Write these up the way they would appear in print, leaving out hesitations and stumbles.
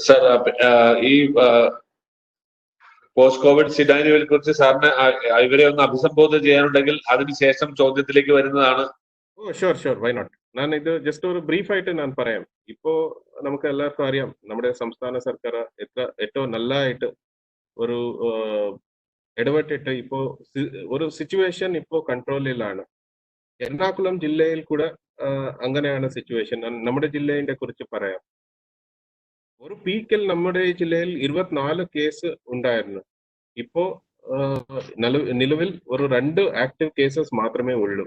Sir, ഈ post Covid സിനാരിയോയെ കുറിച്ച് സാറിന് ഇവരെ ഒന്ന് അഭിസംബോധന ചെയ്യാനുണ്ടെങ്കിൽ അതിനുശേഷം ചോദ്യത്തിലേക്ക് വരുന്നതാണ്. Oh sure, why not. ഞാൻ ഇത് ജസ്റ്റ് ഒരു ബ്രീഫ് ആയിട്ട് ഞാൻ പറയാം. ഇപ്പോ നമുക്ക് എല്ലാവർക്കും അറിയാം, നമ്മുടെ സംസ്ഥാന സർക്കാർ ഏറ്റവും നല്ലതായിട്ട് ഒരു ഇടപെട്ടിട്ട് ഇപ്പോ ഒരു സിറ്റുവേഷൻ ഇപ്പോൾ കൺട്രോളിലാണ്. എറണാകുളം ജില്ലയിൽ കൂടെ അങ്ങനെയാണ് സിറ്റുവേഷൻ. നമ്മുടെ ജില്ലേന്റെ കുറിച്ച് പറയാം. ഒരു പീക്കിൽ നമ്മുടെ ജില്ലയിൽ 24 കേസ് ഉണ്ടായിരുന്നു. ഇപ്പോ നിലവിൽ ഒരു 2 ആക്റ്റീവ് കേസസ് മാത്രമേ ഉള്ളൂ.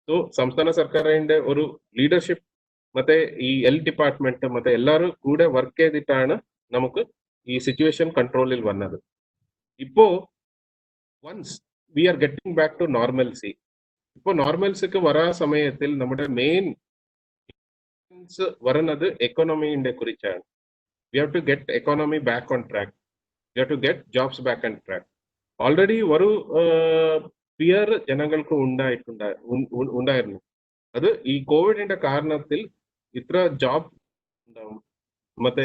സോ സംസ്ഥാന സർക്കാരിന്റെ ഒരു ലീഡർഷിപ്പ് ಮತ್ತೆ ഈ ഡിപ്പാർട്ട്മെന്റ് ಮತ್ತೆ എല്ലാവരും കൂടെ വർക്ക് ചെയ്തിട്ടാണ് നമുക്ക് ഈ സിറ്റുവേഷൻ കൺട്രോളിൽ വന്നത്. ഇപ്പോ once we are getting back to normalcy, ഇപ്പോ നോർമൽസിക്ക് വരാ സമയത്തിൽ നമ്മുടെ മെയിൻ വരുന്നത് എക്കോണമിന്റെ കുറിച്ചാണ്. We have to get economy back on track, we have to get jobs back on track. Already ഒരു ഫിയർ ജനങ്ങൾക്ക് ഉണ്ടായിരുന്നു. അത് ഈ കോവിഡിന്റെ കാരണത്തിൽ ഇത്ര ജോബ് ഉണ്ടാവും, ಮತ್ತೆ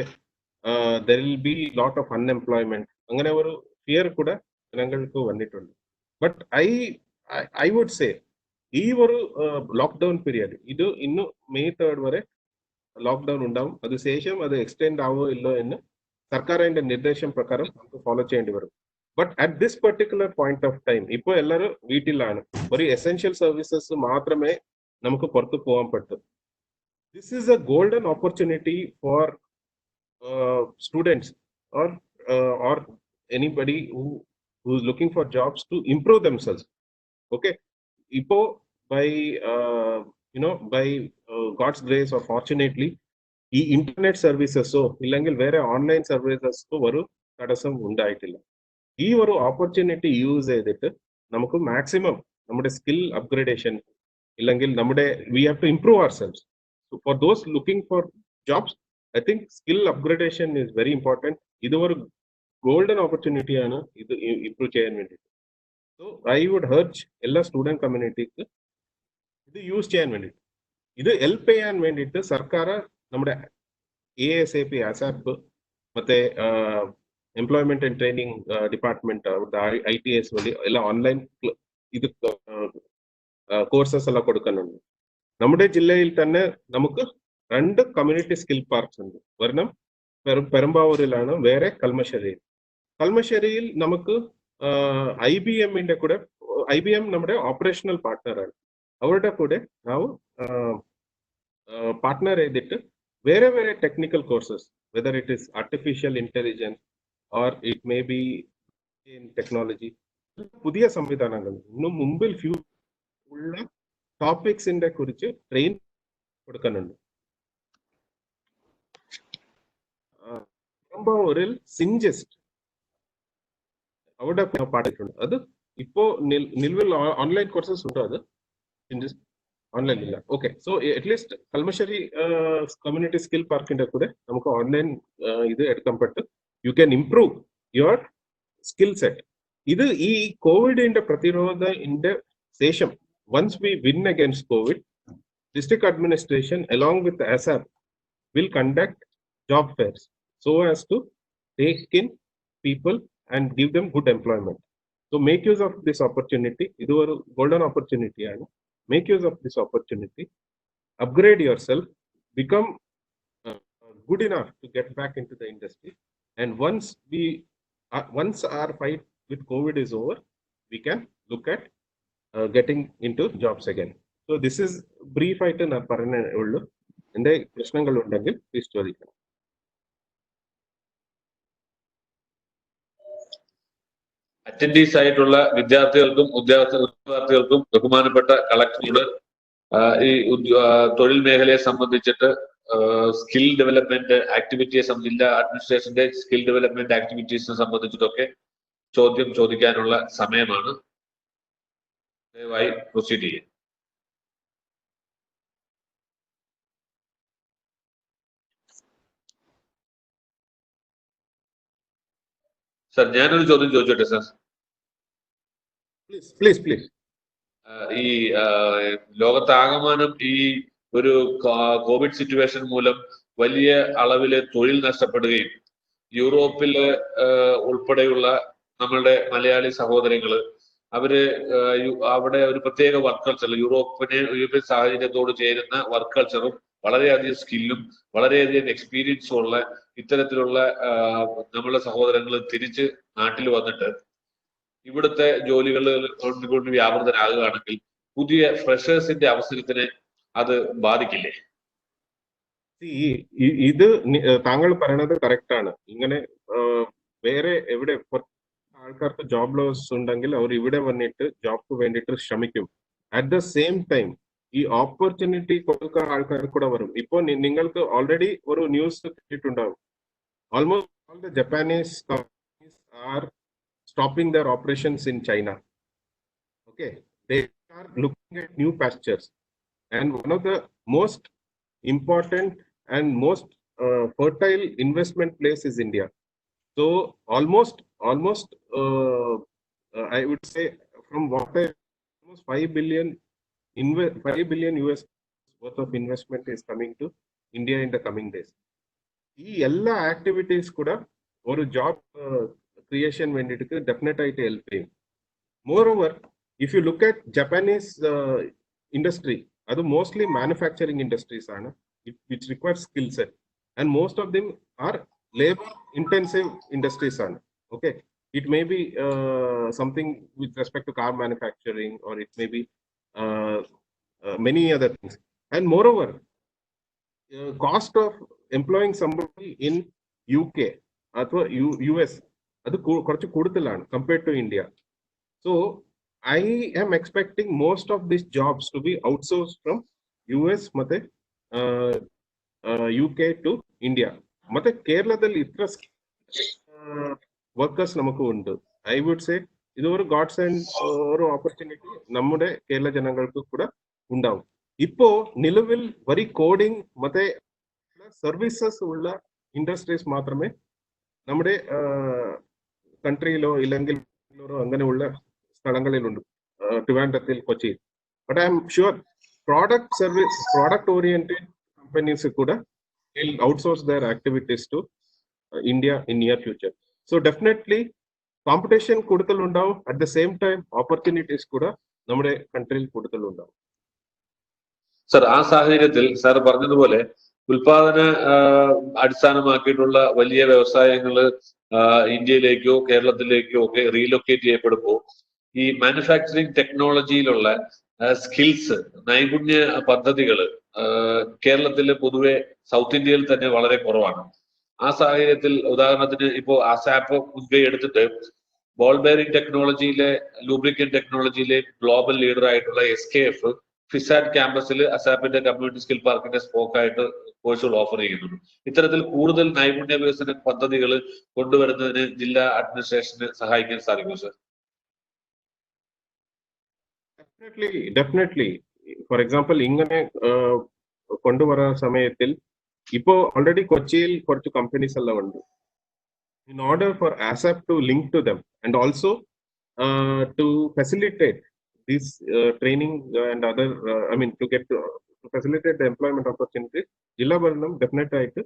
there will be lot of unemployment, അങ്ങനെ ഒരു ഫിയർ കൂടെ ജനങ്ങൾക്ക് വന്നിട്ടുണ്ട്. ബട്ട് ഐ വുഡ് സേ ഈ ഒരു ലോക്ക്ഡൗൺ പീരിയഡ് ഇത് ഇന്ന് മെയ് 3 വരെ ലോക്ക്ഡൗൺ ഉണ്ടാവും. അതിനുശേഷം അത് എക്സ്റ്റെൻഡ് ആവോ ഇല്ലോ എന്ന് സർക്കാരിന്റെ നിർദ്ദേശം പ്രകാരം നമുക്ക് ഫോളോ ചെയ്യേണ്ടി വരും. But at this particular point of time ഇപ്പോൾ എല്ലാവരും വീട്ടിലാണ്. ഒരു എസെൻഷ്യൽ സർവീസസ് മാത്രമേ നമുക്ക് പുറത്തു പോകാൻ പറ്റും. This is A golden opportunity for students or anybody who is looking for jobs to improve themselves. Okay, ipo by God's grace or fortunately ഈ ഇന്റർനെറ്റ് സർവീസസോ ഇല്ലെങ്കിൽ വേറെ ഓൺലൈൻ സർവീസസോ ഒരു തടസ്സം ഉണ്ടായിട്ടില്ല. ഈ ഒരു ഓപ്പർച്യൂണിറ്റി യൂസ് ചെയ്തിട്ട് നമുക്ക് മാക്സിമം നമ്മുടെ സ്കിൽ അപ്ഗ്രേഡേഷൻ ഇല്ലെങ്കിൽ നമ്മുടെ we have to improve ourselves. For those looking for jobs I think skill upgradation is very important. ഇത് ഒരു ഗോൾഡൻ ഓപ്പർച്യൂണിറ്റി ആണ് ഇത് ഇംപ്രൂവ് ചെയ്യാൻ വേണ്ടിയിട്ട്. സോ ഐ വുഡ് ഹെർജ് എല്ലാ സ്റ്റുഡൻറ് കമ്മ്യൂണിറ്റിക്ക് ഇത് യൂസ് ചെയ്യാൻ വേണ്ടിയിട്ട്, ഇത് ഹെൽപ്പ് ചെയ്യാൻ വേണ്ടിയിട്ട് സർക്കാർ നമ്മുടെ ASAP ASAP ಮತ್ತೆ employment and training department ITS വഴി എല്ലാം ഓൺലൈൻ ഇത് കോഴ്സസ് എല്ലാം കൊടുക്കുന്നുണ്ട്. നമ്മുടെ ജില്ലയിൽ തന്നെ നമുക്ക് 2 കമ്മ്യൂണിറ്റി സ്കിൽ പാർക്സ് ഉണ്ട്. ഒരെണ്ണം പെരുമ്പാവൂരിലാണ്, വേറെ കൽമശ്ശേരിയിൽ നമുക്ക് IBMന്റെ കൂടെ, IBM നമ്മുടെ ഓപ്പറേഷണൽ പാർട്ട്ണറാണ്, അവരുടെ കൂടെ ನಾವು പാർട്ട്ണർ ചെയ്തിട്ട് വേറെ technical courses, whether it is artificial intelligence or it may be in technology, പുതിയ സംവിധാനങ്ങൾ ഇന്നും മുമ്പിൽ ഉള്ള ടോപ്പിക്സിന്റെ കുറിച്ച് ട്രെയിൻ കൊടുക്കുന്നുണ്ട്. പെരുമ്പാവൂരിൽ സിൻജസ്റ്റ് അവിടെ പാടിയിട്ടുണ്ട്. അത് ഇപ്പോ നിലവിൽ ഓൺലൈൻ കോഴ്സസ് ഉണ്ടോ? അത് സിൻജസ്റ്റ് ഓൺലൈൻ ഇല്ല. Okay, so at least Kalamassery community skill പാർക്കിന്റെ കൂടെ നമുക്ക് ഓൺലൈൻ ഇത് എടുക്കാൻ പറ്റും. You can improve your skill set. ഇത് ഈ കോവിഡിന്റെ പ്രതിരോധത്തിന്റെ ശേഷം once we win against COVID, district administration along with the ASAP will conduct job fairs so as to take in people and give them good employment. So make use of this opportunity. Idu oru golden opportunity aanu. Make use of this opportunity, upgrade yourself, become good enough to get back into the industry, and once our fight with COVID is over, we can look at getting into jobs again. So this is brief ആയിട്ട് ഞാൻ പറഞ്ഞേ ഉള്ളൂ. എന്റെ പ്രശ്നങ്ങൾ ഉണ്ടെങ്കിൽ please ചോദിക്കണം. Attendees ആയിട്ടുള്ള വിദ്യാർത്ഥികൾക്കും ഉദ്യോഗാർത്ഥികൾക്കും ബഹുമാനപ്പെട്ട കളക്ടറോട് ഈ തൊഴിൽ മേഖലയെ സംബന്ധിച്ചിട്ട് സ്കിൽ ഡെവലപ്മെന്റ് ആക്ടിവിറ്റിയെ ജില്ലാ അഡ്മിനിസ്ട്രേഷന്റെ സ്കിൽ ഡെവലപ്മെന്റ് ആക്ടിവിറ്റീസിനെ സംബന്ധിച്ചിട്ടൊക്കെ ചോദ്യം ചോദിക്കാനുള്ള സമയമാണ്. ദയവായി പ്രൊസീഡ് ചെയ്യും. സർ, ഞാനൊരു ചോദ്യം ചോദിച്ചോട്ടെ സർ? പ്ലീസ്. ഈ ലോകത്താകമാനം ഈ ഒരു കോവിഡ് സിറ്റുവേഷൻ മൂലം വലിയ അളവില് തൊഴിൽ നഷ്ടപ്പെടുകയും യൂറോപ്പില് ഉൾപ്പെടെയുള്ള നമ്മളുടെ മലയാളി സഹോദരങ്ങള് അവര് അവിടെ ഒരു പ്രത്യേക വർക്ക് കൾച്ചർ, യൂറോപ്യൻ സാഹചര്യത്തോട് ചേരുന്ന വർക്ക് കൾച്ചറും വളരെയധികം സ്കില്ലും വളരെയധികം എക്സ്പീരിയൻസും ഉള്ള ഇത്തരത്തിലുള്ള നമ്മളുടെ സഹോദരങ്ങൾ തിരിച്ച് നാട്ടിൽ വന്നിട്ട് ഇവിടുത്തെ ജോലികൾ കൊണ്ട് വ്യാപൃതരാകുകയാണെങ്കിൽ പുതിയ ഫ്രഷേഴ്സിന്റെ അവസരത്തിനെ അത് ബാധിക്കില്ലേ? ഇത് താങ്കൾ പറയണത് കറക്റ്റ് ആണ്. ഇങ്ങനെ വേറെ എവിടെ ആൾക്കാർക്ക് ജോബ് ലോസ് ഉണ്ടെങ്കിൽ അവർ ഇവിടെ വന്നിട്ട് ജോബ്ക്ക് വേണ്ടിയിട്ട് ശ്രമിക്കും. അറ്റ് ദ സെയിം ടൈം ഈ ഓപ്പർച്യൂണിറ്റി കൊടുക്കാൻ ആൾക്കാർ കൂടെ വരും. ഇപ്പോ നിങ്ങൾക്ക് ഓൾറെഡി ഒരു ന്യൂസ് കേട്ടിട്ടുണ്ടാവും. Almost all the Japanese companies R stopping their operations in China. Okay, they are looking at new pastures, and one of the most important and most fertile investment place is India. So almost I would say from what almost 5 billion US worth of investment is coming to India in the coming days. ഈ എല്ലാ activities കൂടെ ഒരു job creation വേണ്ടിയിട്ട് definite ആയിട്ട് help ചെയ്യും. More over if you look at Japanese industry, അത് mostly manufacturing industries ആണ്, which require skill set, and most of them are labour intensive industries ആണ്. Okay, it may be something with respect to car manufacturing, or it may be many other things. And moreover, cost of employing somebody in UK or US, അത് കുറച്ച് കൂടുതലാണ് compared to India. So I am expecting most of these jobs to be outsourced from US ಮತ್ತೆ UK to India. ಮತ್ತೆ ಕೇರಳದಲ್ಲಿ ಇತರ workers നമുക്ക് ഉണ്ട്. I would say ഇത് ഒരു ഗോഡ്സ് ആൻഡ് ഒരു ഓപ്പർച്യൂണിറ്റി നമ്മുടെ കേരള ജനങ്ങൾക്ക് കൂടെ ഉണ്ടാവും. ഇപ്പോ നിലവിൽ വരി കോഡിംഗ് ಮತ್ತೆ സർവീസസ് ഉള്ള ഇൻഡസ്ട്രീസ് മാത്രമേ നമ്മുടെ കൺട്രിയിലോ ഇല്ലെങ്കിൽ അങ്ങനെയുള്ള സ്ഥലങ്ങളിലുണ്ട്, ട്രിവാൻഡ്രത്തിൽ, കൊച്ചിയിൽ. But I am sure product oriented companies കൂടെ will outsource their activities to India in near future. So definitely competition കൂടുതലുണ്ടാവും, at the same time opportunities കൂടെ നമ്മുടെ കൺട്രിയിൽ കൂടുതലുണ്ടാവും. സർ, ആ സാഹചര്യത്തിൽ സാർ പറഞ്ഞതുപോലെ ഉൽപാദന അടിസ്ഥാനമാക്കിയിട്ടുള്ള വലിയ വ്യവസായങ്ങൾ ഇന്ത്യയിലേക്കോ കേരളത്തിലേക്കോ ഒക്കെ റീലൊക്കേറ്റ് ചെയ്യപ്പെടുമ്പോൾ ഈ മാനുഫാക്ചറിങ് ടെക്നോളജിയിലുള്ള സ്കിൽസ്, നൈപുണ്യ പദ്ധതികൾ കേരളത്തിൽ പൊതുവെ സൗത്ത് ഇന്ത്യയിൽ തന്നെ വളരെ കുറവാണ്. ആ സാഹചര്യത്തിൽ ഉദാഹരണത്തിന് ഇപ്പോ അസാപ്പ് മുൻകൈ എടുത്തിട്ട് ബോൾ ബെയറിംഗ് ടെക്നോളജിയിലെ, ലൂബ്രിക്കൻ ടെക്നോളജിയിലെ ഗ്ലോബൽ ലീഡർ ആയിട്ടുള്ള SKF ഫിസാറ്റ് ക്യാമ്പസിൽ അസാപ്പിന്റെ കമ്മ്യൂണിറ്റി സ്കിൽ പാർക്കിന്റെ സ്പോക്കായിട്ട് കോഴ്സുകൾ ഓഫർ ചെയ്യുന്നുണ്ട്. ഇത്തരത്തിൽ കൂടുതൽ നൈപുണ്യ വികസന പദ്ധതികൾ കൊണ്ടുവരുന്നതിന് ജില്ലാ അഡ്മിനിസ്ട്രേഷന് സഹായിക്കാൻ സാധിക്കും സർ? ഡെഫിനറ്റ്ലി. ഫോർ എക്സാമ്പിൾ ഇങ്ങനെ കൊണ്ടുവരുന്ന സമയത്തിൽ ഇപ്പോ ഓൾറെഡി കൊച്ചിയിൽ കുറച്ച് കമ്പനീസ് എല്ലാം ഉണ്ട്. In order for ASAP to link to them and also to facilitate this training and other to facilitate the employment opportunities, ജില്ലാ ഭരണം ഡെഫിനറ്റ് ആയിട്ട്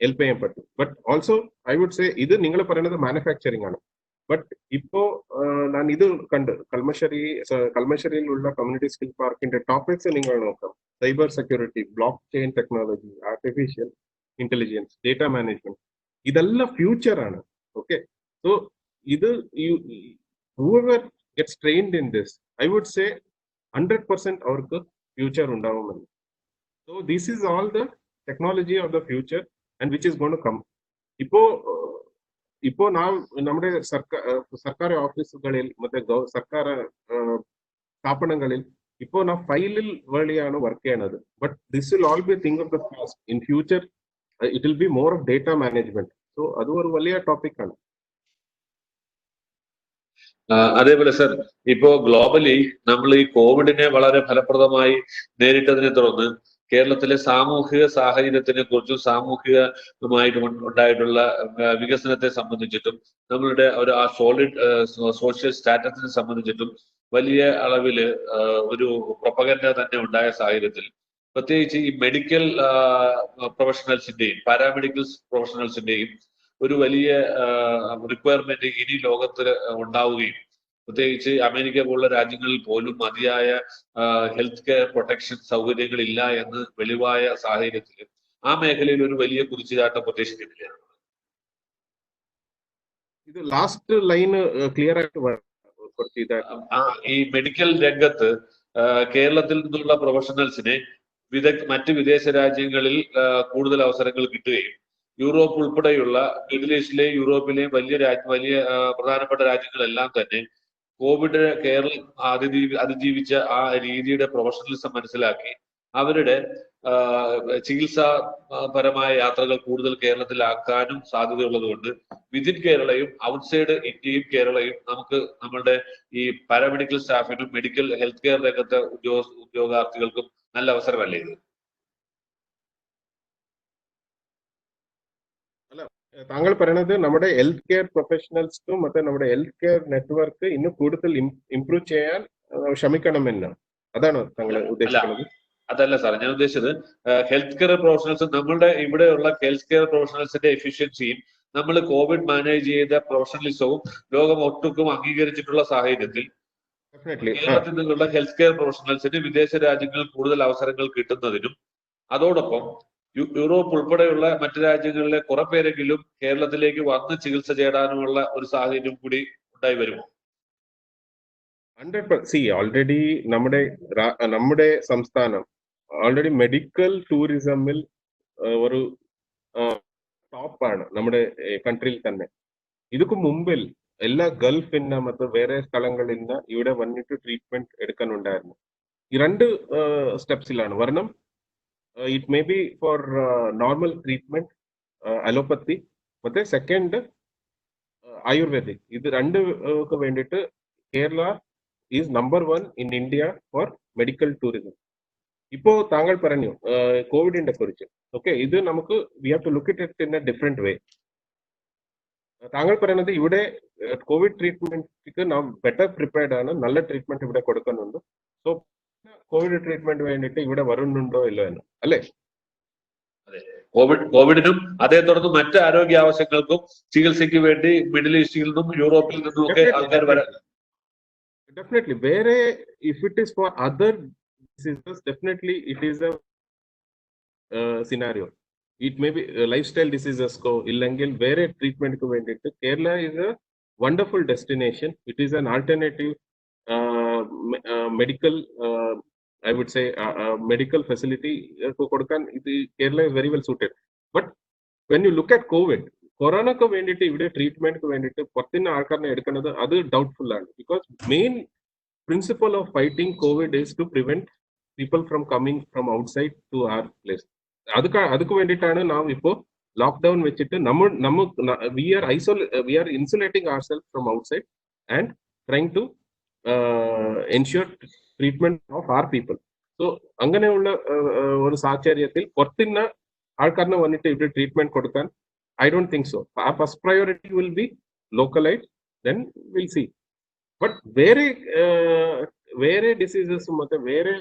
ഹെൽപ്പ് ചെയ്യാൻ പറ്റും. But also I would say ഇത് നിങ്ങൾ പറയുന്നത് മാനുഫാക്ചറിങ് ആണ്. ബട്ട് ഇപ്പോ ഞാൻ ഇത് കണ്ട് കൽമശ്ശേരിയിലുള്ള കമ്മ്യൂണിറ്റി സ്കിൽ പാർക്കിന്റെ ടോപ്പിക്സ് നിങ്ങൾ നോക്കാം. Cyber security, block chain technology, artificial intelligence, data management, ഇതെല്ലാം ഫ്യൂച്ചർ ആണ്. ഓക്കെ, സോ ഇത് whoever gets trained in this, I would say 100% അവർക്ക് ഫ്യൂച്ചർ ഉണ്ടാവുമെന്ന്. So this is all the technology of the future and which is going to come. ഇപ്പോ നമ്മുടെ സർക്കാർ ഓഫീസുകളിൽ മറ്റേ സർക്കാർ സ്ഥാപനങ്ങളിൽ ഇപ്പോ ഫയലിൽ വഴിയാണ് വർക്ക് ചെയ്യണത്. But this will all be thing of the past. In future it will be more of data management. So അത് ഒരു വലിയ ടോപ്പിക് ആണ്. അതേപോലെ സർ, ഇപ്പോ ഗ്ലോബലി നമ്മൾ ഈ കോവിഡിനെ വളരെ ഫലപ്രദമായി നേരിട്ടതിനെ തുടർന്ന് കേരളത്തിലെ സാമൂഹിക സാഹചര്യത്തിനെ കുറിച്ചും സാമൂഹികമായിട്ട് ഉണ്ടായിട്ടുള്ള വികസനത്തെ സംബന്ധിച്ചിട്ടും നമ്മളുടെ ഒരു ആ സോളിഡ് സോഷ്യൽ സ്റ്റാറ്റസിനെ സംബന്ധിച്ചിട്ടും വലിയ അളവിൽ ഒരു പ്രൊപ്പഗൻഡ തന്നെ ഉണ്ടായ സാഹചര്യത്തിൽ പ്രത്യേകിച്ച് ഈ മെഡിക്കൽ പ്രൊഫഷണൽസിന്റെയും പാരാമെഡിക്കൽ പ്രൊഫഷണൽസിന്റെയും ഒരു വലിയ റിക്വയർമെന്റ് ഇനി ലോകത്തിൽ ഉണ്ടാവുകയും പ്രത്യേകിച്ച് അമേരിക്ക പോലുള്ള രാജ്യങ്ങളിൽ പോലും മതിയായ ഹെൽത്ത് കെയർ പ്രൊട്ടക്ഷൻ സൗകര്യങ്ങൾ ഇല്ല എന്ന് വെളിവായ സാഹചര്യത്തിൽ ആ മേഖലയിൽ ഒരു വലിയ കുതിച്ചുചാട്ടം പ്രതീക്ഷിക്കുന്നില്ല. ഇത് ലാസ്റ്റ് ലൈന് ക്ലിയർ ആയിട്ട് ഈ മെഡിക്കൽ രംഗത്ത് കേരളത്തിൽ നിന്നുള്ള പ്രൊഫഷണൽസിനെ മറ്റ് വിദേശ രാജ്യങ്ങളിൽ കൂടുതൽ അവസരങ്ങൾ കിട്ടുകയും യൂറോപ്പ് ഉൾപ്പെടെയുള്ള മിഡിൽ ഈസ്റ്റിലെയും യൂറോപ്പിലെയും വലിയ പ്രധാനപ്പെട്ട രാജ്യങ്ങളെല്ലാം തന്നെ കോവിഡ് കേരളം അതിജീവിച്ച ആ രീതിയുടെ പ്രൊഫഷണലിസം മനസ്സിലാക്കി അവരുടെ ചികിത്സാപരമായ യാത്രകൾ കൂടുതൽ കേരളത്തിലാക്കാനും സാധ്യതയുള്ളതുകൊണ്ട് വിതിൻ കേരളയും ഔട്ട്സൈഡ് ഇന്ത്യയും കേരളയും നമുക്ക് നമ്മളുടെ ഈ പാരാമെഡിക്കൽ സ്റ്റാഫിനും മെഡിക്കൽ ഹെൽത്ത് കെയർ രംഗത്തെ ഉദ്യോഗാർത്ഥികൾക്കും നല്ല അവസരമല്ലേ ഇത്? താങ്കൾ പറയുന്നത് നമ്മുടെ ഹെൽത്ത് കെയർ പ്രൊഫഷണൽസ്ക്കും മറ്റേ നമ്മുടെ ഹെൽത്ത് കെയർ നെറ്റ്വർക്ക് ഇന്ന് കൂടുതൽ ഇംപ്രൂവ് ചെയ്യാൻ ശ്രമിക്കണമെന്നാണ്, അതാണോ താങ്കൾ ഉദ്ദേശിക്കുന്നത്? അതല്ല സാർ, ഞാൻ ഉദ്ദേശിച്ചത് ഹെൽത്ത് കെയർ പ്രൊഫഷണൽസ്, നമ്മളുടെ ഇവിടെയുള്ള ഹെൽത്ത് കെയർ പ്രൊഫഷണൽസിന്റെ എഫിഷ്യൻസിയും നമ്മൾ കോവിഡ് മാനേജ് ചെയ്ത പ്രൊഫഷണലിസവും ലോകം ഒട്ടുക്കും അംഗീകരിച്ചിട്ടുള്ള സാഹചര്യത്തിൽ കേരളത്തിൽ നിന്നുള്ള ഹെൽത്ത് കെയർ പ്രൊഫഷണൽസിന് വിദേശ രാജ്യങ്ങളിൽ കൂടുതൽ അവസരങ്ങൾ കിട്ടുന്നതിനും അതോടൊപ്പം യൂറോപ്പ് ഉൾപ്പെടെയുള്ള മറ്റു രാജ്യങ്ങളിലെ കുറെ പേരെങ്കിലും കേരളത്തിലേക്ക് വന്ന് ചികിത്സ തേടാനുമുള്ള ഒരു സാഹചര്യം കൂടി ഉണ്ടായി വരുമോ? 100%. ഓൾറെഡി നമ്മുടെ സംസ്ഥാനം ഓൾറെഡി മെഡിക്കൽ ടൂറിസമിൽ ഒരു ടോപ്പാണ് നമ്മുടെ കൺട്രിയിൽ തന്നെ. ಇದಕ್ಕೂ മുമ്പിൽ എല്ലാ ഗൾഫിന്ന ಮತ್ತು വേറെ സ്ഥലങ്ങളിൽ നിന്ന് ഇവിടെ വന്നിട്ട് ട്രീറ്റ്മെന്റ് എടുക്കാനുണ്ടായിരുന്നു. ഈ രണ്ട് സ്റ്റെപ്സിലാണ്. വരണം it may be for normal treatment allopathy, ಮತ್ತೆ സെക്കൻഡ് ആയുർവേദിക്. ഇത് രണ്ടുക്ക് വേണ്ടിയിട്ട് Kerala is number 1 in India for medical tourism. ഇപ്പോ താങ്കൾ പറഞ്ഞു കോവിഡിന്റെ കുറിച്ച്. ഓക്കെ, ഇത് നമുക്ക് we have to look it in a different way. താങ്കൾ പറയുന്നത് ഇവിടെ കോവിഡ് ട്രീറ്റ്മെന്റ് നാം ബെറ്റർ പ്രിപ്പയർഡ് ആണ്, നല്ല ട്രീറ്റ്മെന്റ് ഇവിടെ കൊടുക്കുന്നുണ്ട്. സോ കോവിഡ് ട്രീറ്റ്മെന്റ് വേണ്ടിയിട്ട് ഇവിടെ വരുന്നുണ്ടോ ഇല്ലോ എന്ന് അല്ലേ? കോവിഡിനും അതേ തുടർന്ന് മറ്റ് ആരോഗ്യ ആവശ്യങ്ങൾക്കും ചികിത്സയ്ക്ക് വേണ്ടി മിഡിൽ ഈസ്റ്റിൽ നിന്നും യൂറോപ്പിൽ നിന്നും ഒക്കെ ആൾക്കാർ വരാൻ definitely where if it is for other diseases, definitely it is a scenario. It may be lifestyle diseases ko illengil where treatment ku vendittu Kerala is a wonderful destination. It is an alternative medical I would say medical facility ko kodukan Kerala is very well suited. But when you look at COVID, കൊറോണക്ക് വേണ്ടിയിട്ട് ഇവിടെ treatment വേണ്ടിയിട്ട് പുറത്തുനിന്ന് ആൾക്കാരെ എടുക്കുന്നത് അത് doubtful ആണ്. Because main principal of fighting COVID is to prevent people from coming from outside to our place. അതുക്ക് വേണ്ടിയിട്ടാണ് നാം ഇപ്പോൾ ലോക്ക്ഡൌൺ വെച്ചിട്ട് we are insulating our self from outside and trying to ensure treatment of our people. So അങ്ങനെയുള്ള ഒരു സാഹചര്യത്തിൽ പുറത്തുനിന്ന് ആൾക്കാരിനെ വന്നിട്ട് ഇവിടെ ട്രീറ്റ്മെന്റ് കൊടുക്കാൻ I don't think so. Our first priority will be localized, then we'll see. But where diseases, where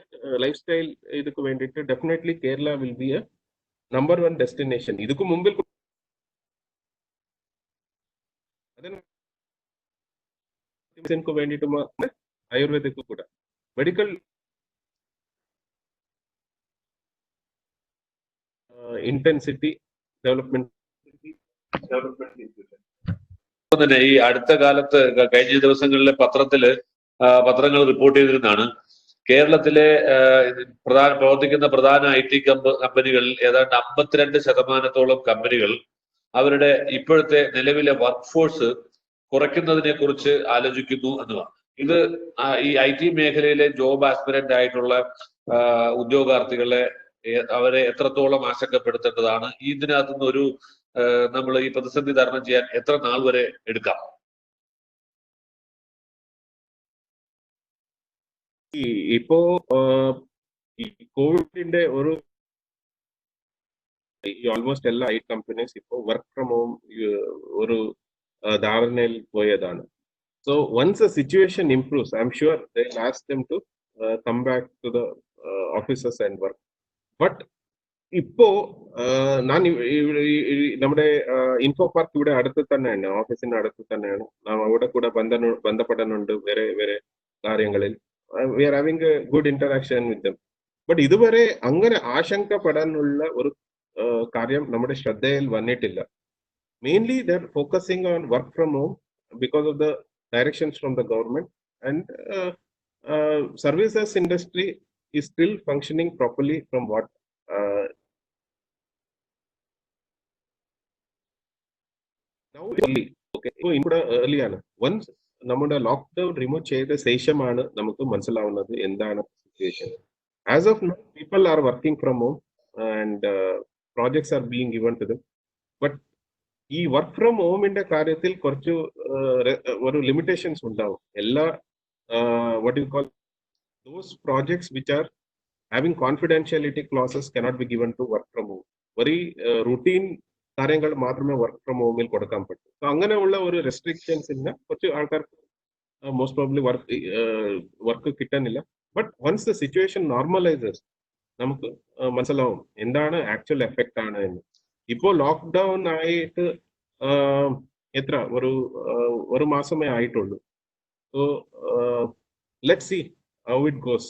lifestyle, definitely Kerala will be a number 1 destination. Idukku mumbil ko venditu ayurvedic kuda medical intensity development തന്നെ ഈ അടുത്ത കാലത്ത് കഴിഞ്ഞ ദിവസങ്ങളിലെ പത്രങ്ങൾ report ചെയ്തിരുന്നതാണ് കേരളത്തിലെ പ്രവർത്തിക്കുന്ന പ്രധാന IT കമ്പനികളിൽ ഏതാണ്ട് 52% കമ്പനികൾ അവരുടെ ഇപ്പോഴത്തെ നിലവിലെ വർക്ക് ഫോഴ്സ് കുറയ്ക്കുന്നതിനെ കുറിച്ച് ആലോചിക്കുന്നു എന്നതാണ്. ഇത് ഈ IT മേഖലയിലെ ജോബ് ആസ്പിരന്റ് ആയിട്ടുള്ള ഉദ്യോഗാർത്ഥികളെ അവരെ എത്രത്തോളം ആശങ്കപ്പെടുത്തേണ്ടതാണ്? ഇതിനകത്തുനിന്ന് ഒരു നമ്മൾ ഈ പ്രതിസന്ധി തരണം ചെയ്യാൻ എത്ര നാൾ വരെ എടുക്കാം? ഇപ്പോ കോവിഡിന്റെ ഒരു ഓൾമോസ്റ്റ് എല്ലാ IT കമ്പനീസ് ഇപ്പോൾ വർക്ക് ഫ്രം ഹോം ഒരു ധാരണയിൽ പോയതാണ്. So once a situation improves, I'm sure they will ask them to come back to the offices and work. But ഇപ്പോ ഞാൻ നമ്മുടെ ഇൻഫോ പാർക്ക് ഇവിടെ അടുത്ത് തന്നെയാണ്, ഓഫീസിന്റെ അടുത്ത് തന്നെയാണ്. നാം അവിടെ കൂടെ ബന്ധപ്പെടുന്നുണ്ട് വേറെ വേറെ കാര്യങ്ങളിൽ. We are having a good interaction with them. But ഇതുവരെ അങ്ങനെ ആശങ്കപ്പെടാനുള്ള ഒരു കാര്യം നമ്മുടെ ശ്രദ്ധയിൽ വന്നിട്ടില്ല. Mainly they're focusing on work from home because of the directions from the government, and services industry is still functioning properly from what now early. Okay, so ഇവിടെ early ആണ്. Once നമ്മുടെ ലോക്ക്ഡൌൺ റിമൂവ് ചെയ്ത ശേഷമാണ് നമുക്ക് മനസ്സിലാവുന്നത് എന്താണ് situation. As of now people are working from home and projects are being given to them. But ഈ work from ഹോമിന്റെ കാര്യത്തിൽ കുറച്ച് ഒരു ലിമിറ്റേഷൻസ് ഉണ്ടാവും. എല്ലാ what you call those projects which are having confidentiality clauses cannot be given to work from home. Very routine കാര്യങ്ങൾ മാത്രമേ work from ഹോമിൽ കൊടുക്കാൻ പറ്റൂ. സോ അങ്ങനെയുള്ള ഒരു റെസ്ട്രിക്ഷൻസ് ഇല്ല. കുറച്ച് ആൾക്കാർക്ക് മോസ്റ്റ് പ്രോബ്ലി വർക്ക് കിട്ടാനില്ല. ബട്ട് വൺസ് ദ സിറ്റുവേഷൻ നോർമലൈസസ് നമുക്ക് മനസ്സിലാവും എന്താണ് ആക്ച്വൽ എഫക്റ്റ് ആണ് എന്ന്. ഇപ്പോൾ ലോക്ക്ഡൗൺ ആയിട്ട് എത്ര ഒരു മാസമേ ആയിട്ടുള്ളൂ. So let see how it goes.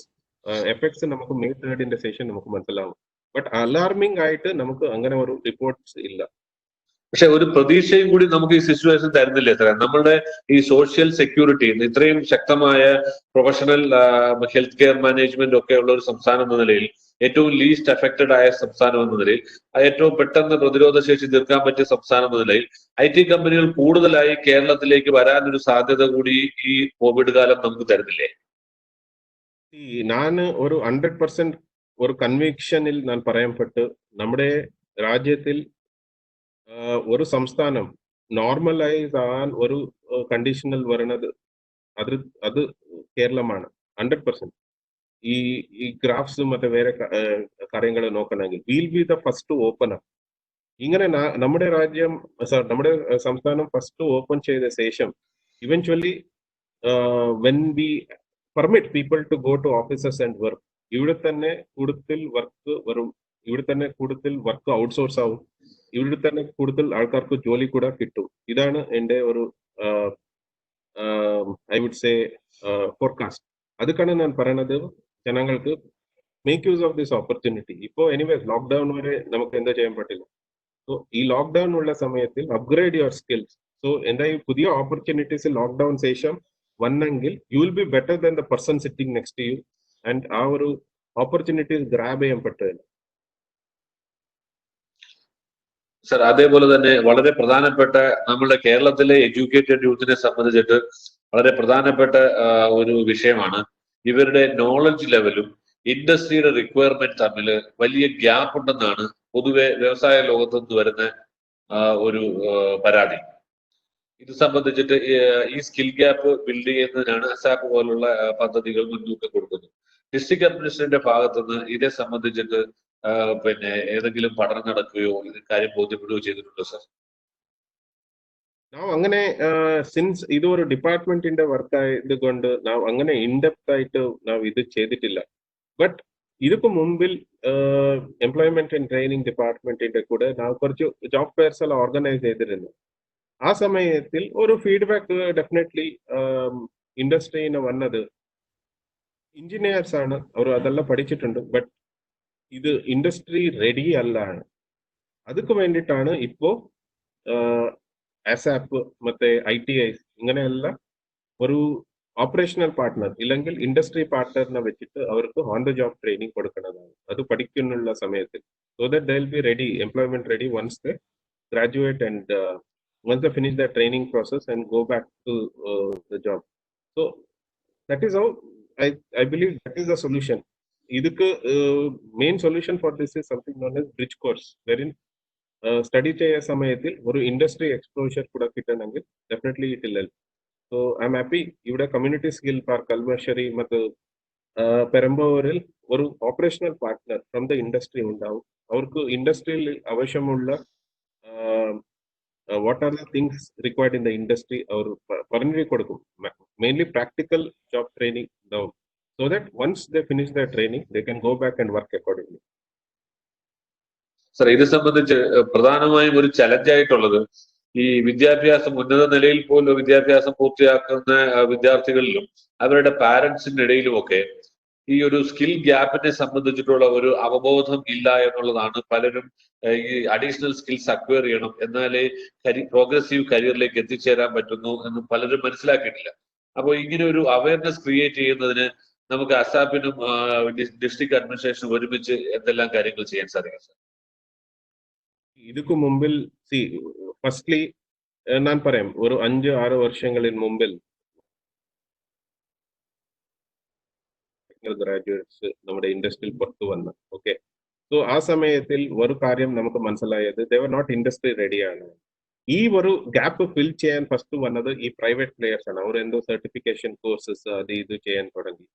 Effects നമുക്ക് മെയ് 3 സെഷൻ നമുക്ക് മനസ്സിലാവും. ബട്ട് അലാർമിംഗ് ആയിട്ട് നമുക്ക് അങ്ങനെ ഒരു റിപ്പോർട്ട്സ് ഇല്ല. പക്ഷെ ഒരു പ്രതീക്ഷയും കൂടി നമുക്ക് ഈ സിറ്റുവേഷൻ തരുന്നില്ലേ സാറേ? നമ്മളുടെ ഈ സോഷ്യൽ സെക്യൂരിറ്റി ഇത്രയും ശക്തമായ പ്രൊഫഷണൽ ഹെൽത്ത് കെയർ മാനേജ്മെന്റ് ഒക്കെ ഉള്ള ഒരു സംസ്ഥാനം എന്ന നിലയിൽ, ഏറ്റവും ലീസ്റ്റ് അഫക്റ്റഡ് ആയ സംസ്ഥാനം എന്ന നിലയിൽ, ഏറ്റവും പെട്ടെന്ന് പ്രതിരോധ ശേഷി തീർക്കാൻ പറ്റിയ സംസ്ഥാനം എന്ന നിലയിൽ IT കമ്പനികൾ കൂടുതലായി കേരളത്തിലേക്ക് വരാനൊരു സാധ്യത കൂടി ഈ കോവിഡ് കാലം നമുക്ക് തരുന്നില്ലേ? ഞാൻ ഒരു 100% ഒരു കൺവിക്ഷനിൽ ഞാൻ പറയാൻപെട്ട് നമ്മുടെ രാജ്യത്തിൽ ഒരു സംസ്ഥാനം നോർമലൈസ് ആകാൻ ഒരു കണ്ടീഷനിൽ വരുന്നത് അത് കേരളമാണ്. 100%. ഈ ഗ്രാഫ്സ് മറ്റേ വേറെ കാര്യങ്ങൾ നോക്കണമെങ്കിൽ will be the first open up. ഇങ്ങനെ നമ്മുടെ നമ്മുടെ സംസ്ഥാനം ഫസ്റ്റ് ഓപ്പൺ ചെയ്ത ശേഷം eventually when we permit people to go to offices and work, ഇവിടെ തന്നെ കൂടുതൽ വർക്ക് വരും, ഇവിടെ തന്നെ കൂടുതൽ വർക്ക് ഔട്ട്സോഴ്സ് ആവും, ഇവിടെ തന്നെ കൂടുതൽ ആൾക്കാർക്ക് ജോലി കൂടെ കിട്ടും. ഇതാണ് എൻ്റെ ഒരു ഐ വുഡ് സേ ഫോർകാസ്റ്റ്. അതുക്കാണ് ഞാൻ പറയുന്നത് ജനങ്ങൾക്ക് make use of this opportunity. ഇപ്പോൾ എനിവേസ് ലോക്ക്ഡൌൺ വരെ നമുക്ക് എന്താ ചെയ്യാൻ പറ്റില്ല. സോ ഈ ലോക്ക്ഡൌൺ ഉള്ള സമയത്തിൽ അപ്ഗ്രേഡ് യുവർ സ്കിൽസ്. സോ എന്താ ഈ പുതിയ ഓപ്പർച്യൂണിറ്റീസ് ലോക്ക്ഡൌൺ ശേഷം വന്നെങ്കിൽ you will be better than the person sitting next to you, and ആ ഒരു ഓപ്പർച്യൂണിറ്റീസ് ഗ്രാബ് ചെയ്യാൻ പറ്റില്ല. സർ, അതേപോലെ തന്നെ വളരെ പ്രധാനപ്പെട്ട നമ്മുടെ കേരളത്തിലെ എഡ്യൂക്കേറ്റഡ് യൂത്തിനെ സംബന്ധിച്ചിട്ട് വളരെ പ്രധാനപ്പെട്ട ഒരു വിഷയമാണ് ഇവരുടെ നോളജ് ലെവലും ഇൻഡസ്ട്രിയുടെ റിക്വയർമെന്റ് തമ്മിൽ വലിയ ഗ്യാപ്പ് ഉണ്ടെന്നാണ് പൊതുവെ വ്യവസായ ലോകത്തു നിന്ന് വരുന്ന ഒരു പരാതി. ഇത് സംബന്ധിച്ചിട്ട് ഈ സ്കിൽ ഗ്യാപ്പ് ബിൽഡ് ചെയ്യുന്നതിനാണ് അസാപ്പ് പോലുള്ള പദ്ധതികൾ മുൻതൂക്കം കൊടുക്കുന്നത്. ഡിസ്ട്രിക്ട് അഡ്മിനിസ്ട്രേഷന്റെ ഭാഗത്തുനിന്ന് ഇതേ സംബന്ധിച്ചിട്ട് പിന്നെ ഏതെങ്കിലും പഠനം നടക്കുകയോ ഇത് കാര്യം ബോധ്യപ്പെടുകയോ ചെയ്തിട്ടുണ്ടോ സർ? നാം അങ്ങനെ സിൻസ് ഇത് ഒരു ഡിപ്പാർട്ട്മെന്റിന്റെ വർക്ക് ആയതുകൊണ്ട് നാം അങ്ങനെ ഇൻഡെപ്ത് ആയിട്ട് നാം ഇത് ചെയ്തിട്ടില്ല. ബട്ട് ഇതിപ്പോ മുമ്പിൽ എംപ്ലോയ്മെന്റ് ആൻഡ് ട്രെയിനിങ് ഡിപ്പാർട്ട്മെന്റിന്റെ കൂടെ നാം കുറച്ച് ജോബ് ഫെയർസ് എല്ലാം ഓർഗനൈസ് ചെയ്തിരുന്നു. ആ സമയത്തിൽ ഒരു ഫീഡ്ബാക്ക് ഡെഫിനറ്റ്ലി ഇൻഡസ്ട്രിന്ന് വന്നത് എഞ്ചിനീയേഴ്സ് ആണ്, അവർ അതെല്ലാം പഠിച്ചിട്ടുണ്ട്, ബട്ട് ഇത് ഇൻഡസ്ട്രി റെഡി അല്ലാണ്. ಅದಕ್ಕೆ വേണ്ടിയിട്ടാണ് ഇപ്പോൾ ആസാപ്പ് ಮತ್ತೆ ITIs ഇങ്ങനെയുള്ള ഒരു ഓപ്പറേഷണൽ പാർട്ട്ണർ ഇല്ലെങ്കിൽ ഇൻഡസ്ട്രി പാർട്ട്ണറിനെ വെച്ചിട്ട് അവർക്ക് ഓൺ ദ ജോബ് ട്രെയിനിങ് കൊടുക്കുന്നതാണ് അത് പഠിക്കുന്നുള്ള സമയത്തിൽ. So that they will be ready, employment ready once they graduate and once they finish their training process and go back to the job. So that is how I believe that is the solution. ಇದಕ್ಕೆ main solution for this is something known as bridge course, wherein study ചെയ്യുന്ന സമയത്തിൽ ഒരു industry exposure കൂടെ കിട്ടണമെങ്കിൽ definitely it will help. So I am happy ഇവിടെ community skill park കൽമശ്ശേരി ಮತ್ತು പെരമ്പാവൂരിൽ ഒരു operational partner from the industry ഉണ്ടാവും. അവർക്ക് ഇൻഡസ്ട്രിയിൽ ആവശ്യമുള്ള what are the things required in the industry or പറഞ്ഞു കൊടുക്കും. Mainly practical job training now, so that once they finish their training they can go back and work accordingly. Sir, ഇത് സംബന്ധിച്ച് പ്രധാനമായും ഒരു ചലഞ്ചായിട്ടുള്ളത് ഈ വിദ്യാഭ്യാസം ഉന്നത നിലയിൽ പോലും വിദ്യാഭ്യാസം പൂർത്തിയാക്കുന്ന വിദ്യാർത്ഥികളിലും അവരുടെ പാരന്റ്സിന്റെ ഇടയിലുമൊക്കെ ഈ ഒരു സ്കിൽ ഗ്യാപ്പിനെ സംബന്ധിച്ചിട്ടുള്ള ഒരു അവബോധം ഇല്ല എന്നുള്ളതാണ്. പലരും ഈ അഡീഷണൽ സ്കിൽസ് അക്വയർ ചെയ്യണം, എന്നാലേ പ്രോഗ്രസീവ് കരിയറിലേക്ക് എത്തിച്ചേരാൻ പറ്റുന്നു എന്ന് പലരും മനസ്സിലാക്കിയിട്ടില്ല. അപ്പോൾ ഇങ്ങനെ ഒരു അവയർനെസ് ക്രിയേറ്റ് ചെയ്യുന്നതിന് നമുക്ക് അസാപ്പിനും ഡിസ്ട്രിക്ട് അഡ്മിനിസ്ട്രേഷനും ഒരുമിച്ച് എന്തെല്ലാം കാര്യങ്ങൾ ചെയ്യാൻ സാധിക്കും സാർ? ಇದಕ್ಕೂ മുമ്പിൽ ഫസ്റ്റ്ലി ഞാൻ പറയാം, ഒരു 5-6 വർഷങ്ങളിൽ മുമ്പിൽ ഗ്രാജുവേറ്റ്സ് നമ്മുടെ ഇൻഡസ്ട്രിയിൽ പുറത്തു വന്ന. ഓക്കെ, സോ ആ സമയത്തിൽ ഒരു കാര്യം നമുക്ക് മനസ്സിലായത്, ദേവർ നോട്ട് ഇൻഡസ്ട്രി റെഡിയാണ്. ഈ ഒരു ഗ്യാപ്പ് ഫിൽ ചെയ്യാൻ ഫസ്റ്റ് വന്നത് ഈ പ്രൈവറ്റ് പ്ലേയേഴ്സ് ആണ്. അവർ എന്തോ സർട്ടിഫിക്കേഷൻ കോഴ്സസ് അത് ഇത് ചെയ്യാൻ തുടങ്ങി.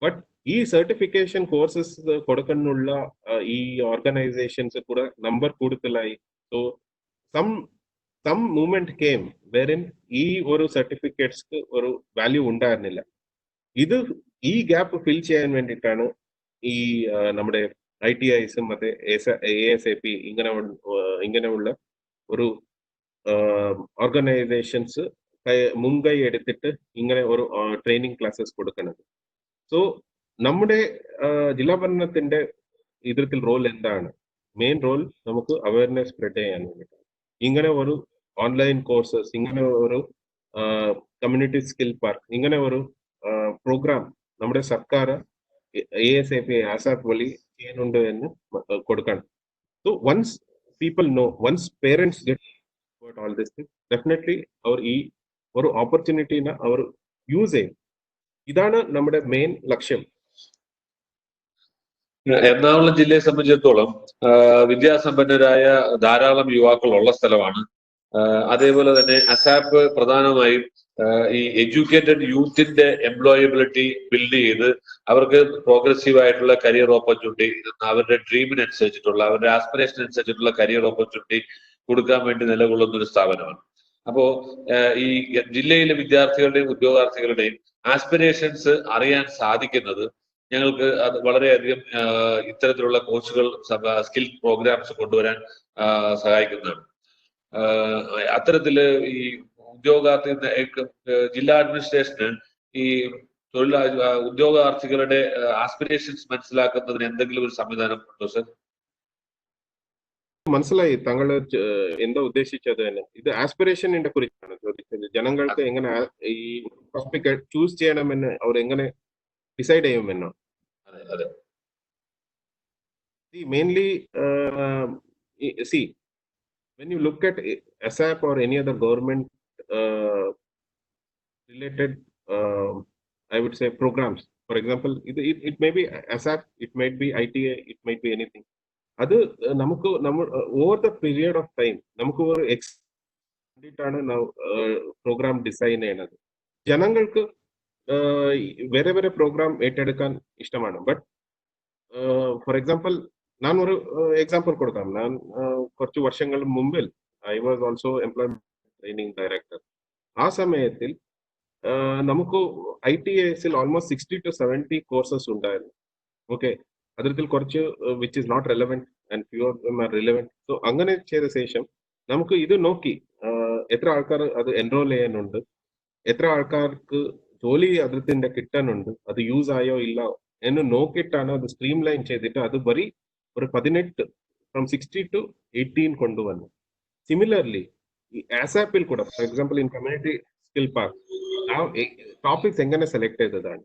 ബട്ട് ഈ സർട്ടിഫിക്കേഷൻ കോഴ്സസ് കൊടുക്കാനുള്ള ഈ ഓർഗനൈസേഷൻസ് കൂടെ നമ്പർ കൂടുതലായി. So some movement came wherein ഈ ഒരു സർട്ടിഫിക്കറ്റ്സ്ക്ക് ഒരു വാല്യൂ ഉണ്ടായിരുന്നില്ല. ഈ ഗ്യാപ്പ് ഫിൽ ചെയ്യാൻ വേണ്ടിയിട്ടാണ് ഈ നമ്മുടെ ITIസും മറ്റേ ASAP ഇങ്ങനെയുള്ള ഒരു ഓർഗനൈസേഷൻസ് മുൻകൈ എടുത്തിട്ട് ഇങ്ങനെ ഒരു ട്രെയിനിങ് ക്ലാസ്സസ് കൊടുക്കുന്നത്. സോ നമ്മുടെ ജില്ലാ ഭരണത്തിന്റെ ഇതിൽ റോൾ എന്താണ്? മെയിൻ റോൾ നമുക്ക് അവയർനെസ് സ്പ്രെഡ് ചെയ്യാൻ വേണ്ടിയിട്ടാണ്. ഇങ്ങനെ ഒരു ഓൺലൈൻ കോഴ്സസ്, ഇങ്ങനെ ഒരു കമ്മ്യൂണിറ്റി സ്കിൽ പാർക്ക്, ഇങ്ങനെ ഒരു പ്രോഗ്രാം നമ്മുടെ സർക്കാർ ASAP ASAP വഴി ചെയ്യുന്നുണ്ട് എന്ന് കൊടുക്കണം. So once people know, once parents get all this thing, definitely അവർ ഈ ഒരു ഓപ്പർച്യൂണിറ്റിനെ അവർ യൂസ് ചെയ്യും. ഇതാണ് നമ്മുടെ മെയിൻ ലക്ഷ്യം. എറണാകുളം ജില്ലയെ സംബന്ധിച്ചിടത്തോളം വിദ്യാസമ്പന്നരായ ധാരാളം യുവാക്കൾ ഉള്ള സ്ഥലമാണ്. അതേപോലെ തന്നെ അസാപ്പ് പ്രധാനമായും ഈ എഡ്യൂക്കേറ്റഡ് യൂത്തിന്റെ എംപ്ലോയബിലിറ്റി ബിൽഡ് ചെയ്ത് അവർക്ക് പ്രോഗ്രസീവ് ആയിട്ടുള്ള കരിയർ ഓപ്പർച്യൂണിറ്റി, അവരുടെ ഡ്രീമിനനുസരിച്ചിട്ടുള്ള അവരുടെ ആസ്പിറേഷൻ അനുസരിച്ചിട്ടുള്ള കരിയർ ഓപ്പർച്യൂണിറ്റി കൊടുക്കാൻ വേണ്ടി നിലകൊള്ളുന്ന ഒരു സ്ഥാപനമാണ്. അപ്പോ ഈ ജില്ലയിലെ വിദ്യാർത്ഥികളുടെയും ഉദ്യോഗാർത്ഥികളുടെയും ആസ്പിറേഷൻസ് അറിയാൻ സാധിക്കുന്നത് ഞങ്ങൾക്ക് അത് വളരെയധികം ഇത്തരത്തിലുള്ള കോഴ്സുകൾ, സ്കിൽ പ്രോഗ്രാംസ് കൊണ്ടുവരാൻ സഹായിക്കുന്നതാണ്. അത്തരത്തില് ഈ ഉദ്യോഗാർത്ഥി ജില്ലാ അഡ്മിനിസ്ട്രേഷന് ഈ ഉദ്യോഗാർത്ഥികളുടെ ആസ്പിറേഷൻസ് മനസ്സിലാക്കുന്നതിന് എന്തെങ്കിലും ഒരു സംവിധാനം ഉണ്ടോ സർ? മനസ്സിലായി താങ്കൾ എന്താ ഉദ്ദേശിച്ചത് തന്നെ. ഇത് ആസ്പിറേഷനിന്റെ കുറിച്ചാണ് ചോദിച്ചത്. ജനങ്ങൾക്ക് എങ്ങനെ ഈ ടോപ്പിക് ചൂസ് ചെയ്യണമെന്ന് അവർ എങ്ങനെ ഡിസൈഡ് ചെയ്യുമെന്നോ? Mainly when you look at ASAP or any other government related I would say programs, for example, it may be ASAP, it might be ITA, it might be anything. അത് നമുക്ക് over the period of time നമുക്ക് ഒരു വേണ്ടിയിട്ടാണ് programme design ചെയ്യുന്നത്. ജനങ്ങൾക്ക് വേറെ വേറെ programme ഏറ്റെടുക്കാൻ ഇഷ്ടമാണ്. ബട്ട് ഫോർ എക്സാമ്പിൾ, ഞാൻ ഒരു എക്സാമ്പിൾ കൊടുക്കാം. ഞാൻ കുറച്ച് വർഷങ്ങൾ മുമ്പിൽ I was also employment training director. ആ സമയത്തിൽ നമുക്ക് ITIസിൽ ഓൾമോസ്റ്റ് 60 to 70 കോഴ്സസ് ഉണ്ടായിരുന്നു. ഓക്കെ, അതിൽ കുറച്ച് which is not relevant and few of them are relevant. So അങ്ങനെ ചെയ്ത ശേഷം നമുക്ക് ഇത് നോക്കി എത്ര ആൾക്കാർ അത് എൻറോൾ ചെയ്യാനുണ്ട്, എത്ര ആൾക്കാർക്ക് ജോലി അതിന്റെ കിട്ടാനുണ്ട്, അത് യൂസ് ആയോ ഇല്ല എന്ന് നോക്കിയിട്ടാണ് അത് സ്ട്രീം ലൈൻ ചെയ്തിട്ട് അത് വരി ഒരു 18 ഫ്രം 60 to 18 കൊണ്ടുവന്നു. സിമിലർലി ഈ ASAPിൽ കൂടെ, for example in community skill park, ആ ടോപ്പിക്സ് എങ്ങനെ സെലക്ട് ചെയ്തതാണ്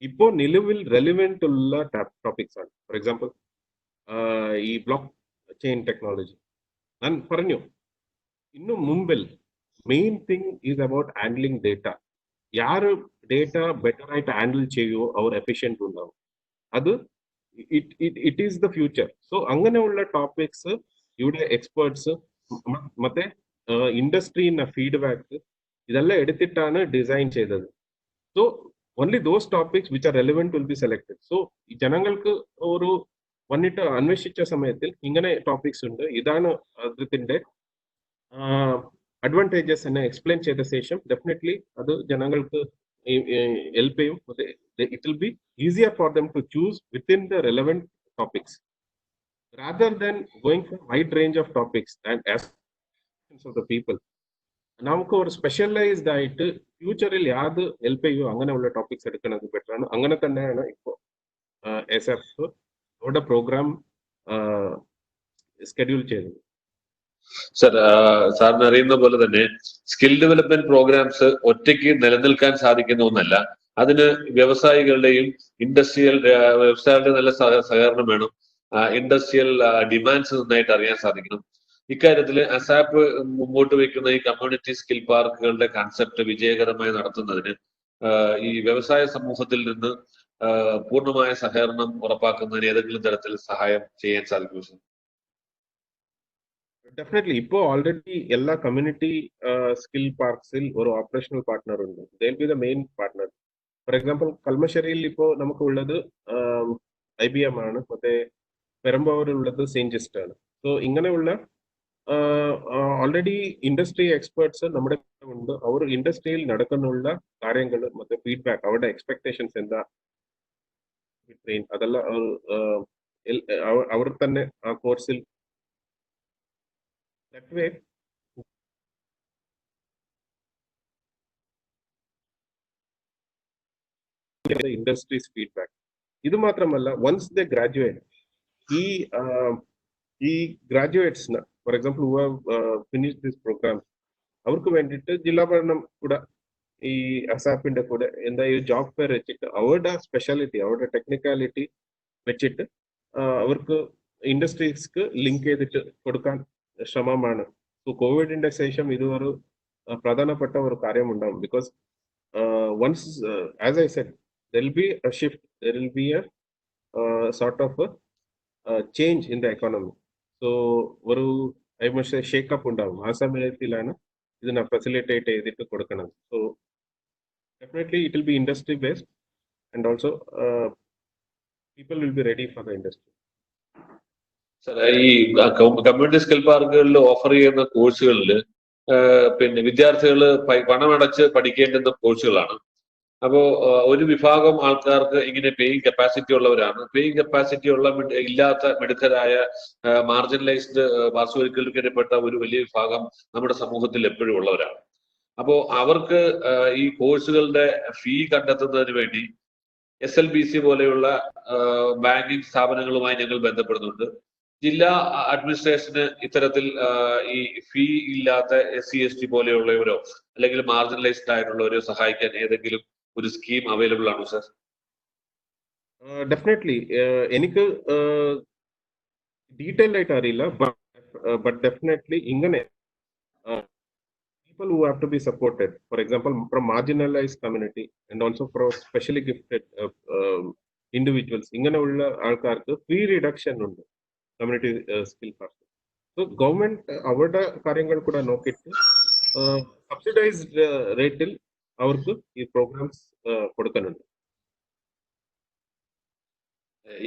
ഇപ്പോൾ നിലവിൽ റെലിവെന്റ് ഉള്ള ടോപ്പിക്സ് ആണ്. ഫോർ എക്സാമ്പിൾ ഈ ബ്ലോക്ക് ചെയിൻ ടെക്നോളജി ഞാൻ പറഞ്ഞു. ഇന്നു മുമ്പിൽ main thing is about handling data. ಯಾರು ಡೇಟಾ ಬೆಟರ್ ಆയിട്ട് ಹ್ಯಾಂಡಲ್ ചെയ്യുമോ അവർ എഫിഷ്യന്റ് ഉണ്ടാവും. അത് it is the future. So അങ്ങനെയുള്ള ടോപ്പിക്സ് ഇവിടെ എക്സ്പേർട്സ് ಮತ್ತೆ ഇൻഡസ്ട്രിയുടെ ഫീഡ്ബാക്ക് ഇതെല്ലാം എടുത്തിട്ടാണ് ഡിസൈൻ ചെയ്തത്. So only those topics which are relevant will be selected. So ജനങ്ങൾക്ക് ഒരു വന്നിട്ട് അന്വേഷിച്ച സമയത്തിൽ ഇങ്ങനെ ടോപ്പിക്സ് ഉണ്ട്, ഇതാണ് അതിന്റെ അഡ്വാൻറ്റേജസ് എന്നെ എക്സ്പ്ലെയിൻ ചെയ്ത ശേഷം ഡെഫിനറ്റ്ലി അത് ജനങ്ങൾക്ക് ഹെൽപ്പ് ചെയ്യും. It will be easier for them to choose within the relevant topics. rather than going for wide range of topics and aspirations of the people. നമുക്ക് ഒരു സ്പെഷ്യലൈസ്ഡ് ആയിട്ട് ഫ്യൂച്ചറിൽ യാത് ഹെൽപ്പ് ചെയ്യും അങ്ങനെയുള്ള ടോപ്പിക്സ് എടുക്കുന്നത് ബെറ്റർ ആണ്. അങ്ങനെ തന്നെയാണ് ഇപ്പോൾ SF അവരുടെ പ്രോഗ്രാം സ്കെഡ്യൂൾ ചെയ്തത്. സർ, സാറിന് അറിയുന്ന പോലെ തന്നെ സ്കിൽ ഡെവലപ്മെന്റ് പ്രോഗ്രാംസ് ഒറ്റയ്ക്ക് നിലനിൽക്കാൻ സാധിക്കുന്ന ഒന്നല്ല. അതിന് വ്യവസായികളുടെയും വ്യവസായികളുടെ നല്ല സഹകരണം വേണം. ഇൻഡസ്ട്രിയൽ ഡിമാൻഡ്സ് നന്നായിട്ട് അറിയാൻ സാധിക്കണം. ഇക്കാര്യത്തിൽ അസാപ്പ് മുമ്പോട്ട് വയ്ക്കുന്ന ഈ കമ്മ്യൂണിറ്റി സ്കിൽ പാർക്കുകളുടെ കൺസെപ്റ്റ് വിജയകരമായി നടത്തുന്നതിന് ഈ വ്യവസായ സമൂഹത്തിൽ നിന്ന് പൂർണ്ണമായ സഹകരണം ഉറപ്പാക്കുന്നതിന് ഏതെങ്കിലും തരത്തിൽ സഹായം ചെയ്യാൻ സാധിക്കും സർ? ഡെഫിനറ്റ്ലി ഇപ്പോൾ ഓൾറെഡി എല്ലാ കമ്മ്യൂണിറ്റി സ്കിൽ പാർക്സിൽ ഒരു ഓപ്പറേഷണൽ പാർട്ട്ണർ ഉണ്ട്. They will be the main partner. For example കൽമശ്ശേരിയിൽ ഇപ്പോൾ നമുക്ക് ഉള്ളത് IBM ആണ്, മറ്റേ പെരമ്പാവൂരിൽ ഉള്ളത് സെയിൻജിസ്റ്റ് ആണ്. സോ ഇങ്ങനെയുള്ള ഓൾറെഡി ഇൻഡസ്ട്രി എക്സ്പേർട്സ് നമ്മുടെ ഉണ്ട്. അവർ ഇൻഡസ്ട്രിയിൽ നടക്കുന്നുള്ള കാര്യങ്ങൾ മറ്റേ ഫീഡ്ബാക്ക് അവരുടെ എക്സ്പെക്ടേഷൻസ് എന്താ അതെല്ലാം അവർ തന്നെ ആ കോഴ്സിൽ ഇൻഡസ്ട്രീസ് ഫീഡ്ബാക്ക്. ഇത് മാത്രമല്ല, വൺസ് ദ ഗ്രാജുവേറ്റ് ഈ ഗ്രാജുവേറ്റ്സിന് for example who have finish this programme അവർക്ക് വേണ്ടിയിട്ട് ജില്ലാ ഭരണം കൂടെ ഈ അസാപ്പിന്റെ കൂടെ എന്താ ഈ ജോബ് ഫെയർ വെച്ചിട്ട് അവരുടെ സ്പെഷ്യാലിറ്റി അവരുടെ ടെക്നിക്കാലിറ്റി വെച്ചിട്ട് അവർക്ക് ഇൻഡസ്ട്രീസ്ക്ക് ലിങ്ക് ചെയ്തിട്ട് കൊടുക്കാൻ ശ്രമമാണ്. സോ കോവിഡിന്റെ ശേഷം ഇതൊരു പ്രധാനപ്പെട്ട ഒരു കാര്യമുണ്ടാകും. Because once as I said there will be a shift, there will be a sort of a change in the economy. So ഒരു I must say shake up ഉണ്ടാവും. ആ സമയത്തിലാണ് ഇതിനെ ഫെസിലിറ്റേറ്റ് ചെയ്തിട്ട് കൊടുക്കണം. So definitely it will be industry based and also people will be ready for the industry. Sir, ഈ community skill പാർക്കുകളിൽ offer ചെയ്യുന്ന കോഴ്സുകളിൽ പിന്നെ വിദ്യാർത്ഥികൾ പണമടച്ച് പഠിക്കേണ്ടുന്ന കോഴ്സുകളാണ്. അപ്പോ ഒരു വിഭാഗം ആൾക്കാർക്ക് ഇങ്ങനെ പേയിങ് കപ്പാസിറ്റി ഉള്ളവരാണ്. പേയിങ് കപ്പാസിറ്റി ഉള്ള ഇല്ലാത്ത മിടുക്കരായ മാർജിനലൈസ്ഡ് പാർശ്വവൽക്കരിക്കപ്പെട്ട ഒരു വലിയ വിഭാഗം നമ്മുടെ സമൂഹത്തിൽ എപ്പോഴും ഉള്ളവരാണ്. അപ്പോ അവർക്ക് ഈ കോഴ്സുകളുടെ ഫീ കണ്ടെത്തുന്നതിന് വേണ്ടി SLBC പോലെയുള്ള ബാങ്കിങ് സ്ഥാപനങ്ങളുമായി ഞങ്ങൾ ബന്ധപ്പെടുന്നുണ്ട്. ജില്ലാ അഡ്മിനിസ്ട്രേഷന് ഇത്തരത്തിൽ ഈ ഫീ ഇല്ലാത്ത SC/ST പോലെയുള്ളവരോ അല്ലെങ്കിൽ മാർജിനലൈസ്ഡ് ആയിട്ടുള്ളവരോ സഹായിക്കാൻ ഏതെങ്കിലും ഒരു സ്കീം അവൈലബിൾ ആണോ സർ? ഡെഫിനറ്റ്ലി എനിക്ക് ഡീറ്റെയിൽ ആയിട്ട് അറിയില്ല, ബട്ട് ഡെഫിനറ്റ്ലി ഇങ്ങനെ people who have to be supported, for example from marginalized community and also from specially gifted individuals, ഇങ്ങനെയുള്ള ആൾക്കാർക്ക് ഫീ റിഡക്ഷൻ ഉണ്ട് community skill park. So government അവരുടെ കാര്യങ്ങൾ കൂടെ നോക്കിയിട്ട് സബ്സിഡൈസ്ഡ് റേറ്റിൽ അവർക്ക് ഈ പ്രോഗ്രാംസ് കൊടുക്കുന്നുണ്ട്.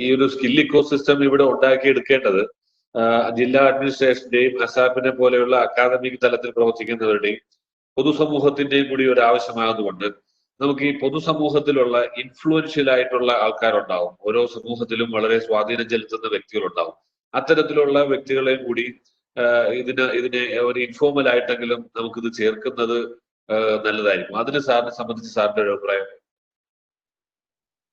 ഈ ഒരു സ്കിൽ ഇക്കോസിസ്റ്റം ഇവിടെ ഉണ്ടാക്കിയെടുക്കേണ്ടത് ജില്ലാ അഡ്മിനിസ്ട്രേഷന്റെയും അസാപ്പിനെ പോലെയുള്ള അക്കാദമിക് തലത്തിൽ പ്രവർത്തിക്കുന്നവരുടെയും പൊതുസമൂഹത്തിന്റെയും കൂടി ഒരു ആവശ്യമായതുകൊണ്ട് നമുക്ക് ഈ പൊതുസമൂഹത്തിലുള്ള ഇൻഫ്ലുവൻഷ്യൽ ആയിട്ടുള്ള ആൾക്കാരുണ്ടാവും. ഓരോ സമൂഹത്തിലും വളരെ സ്വാധീനം ചെലുത്തുന്ന വ്യക്തികളുണ്ടാവും. അത്തരത്തിലുള്ള വ്യക്തികളെയും കൂടി ഇതിനെ ഒരു ഇൻഫോർമൽ ആയിട്ടെങ്കിലും നമുക്കിത് ചേർക്കുന്നത് നല്ലതായിരിക്കും. അതിന് സാറിനെ സംബന്ധിച്ച് സാറിന്റെ ഒരു അഭിപ്രായം?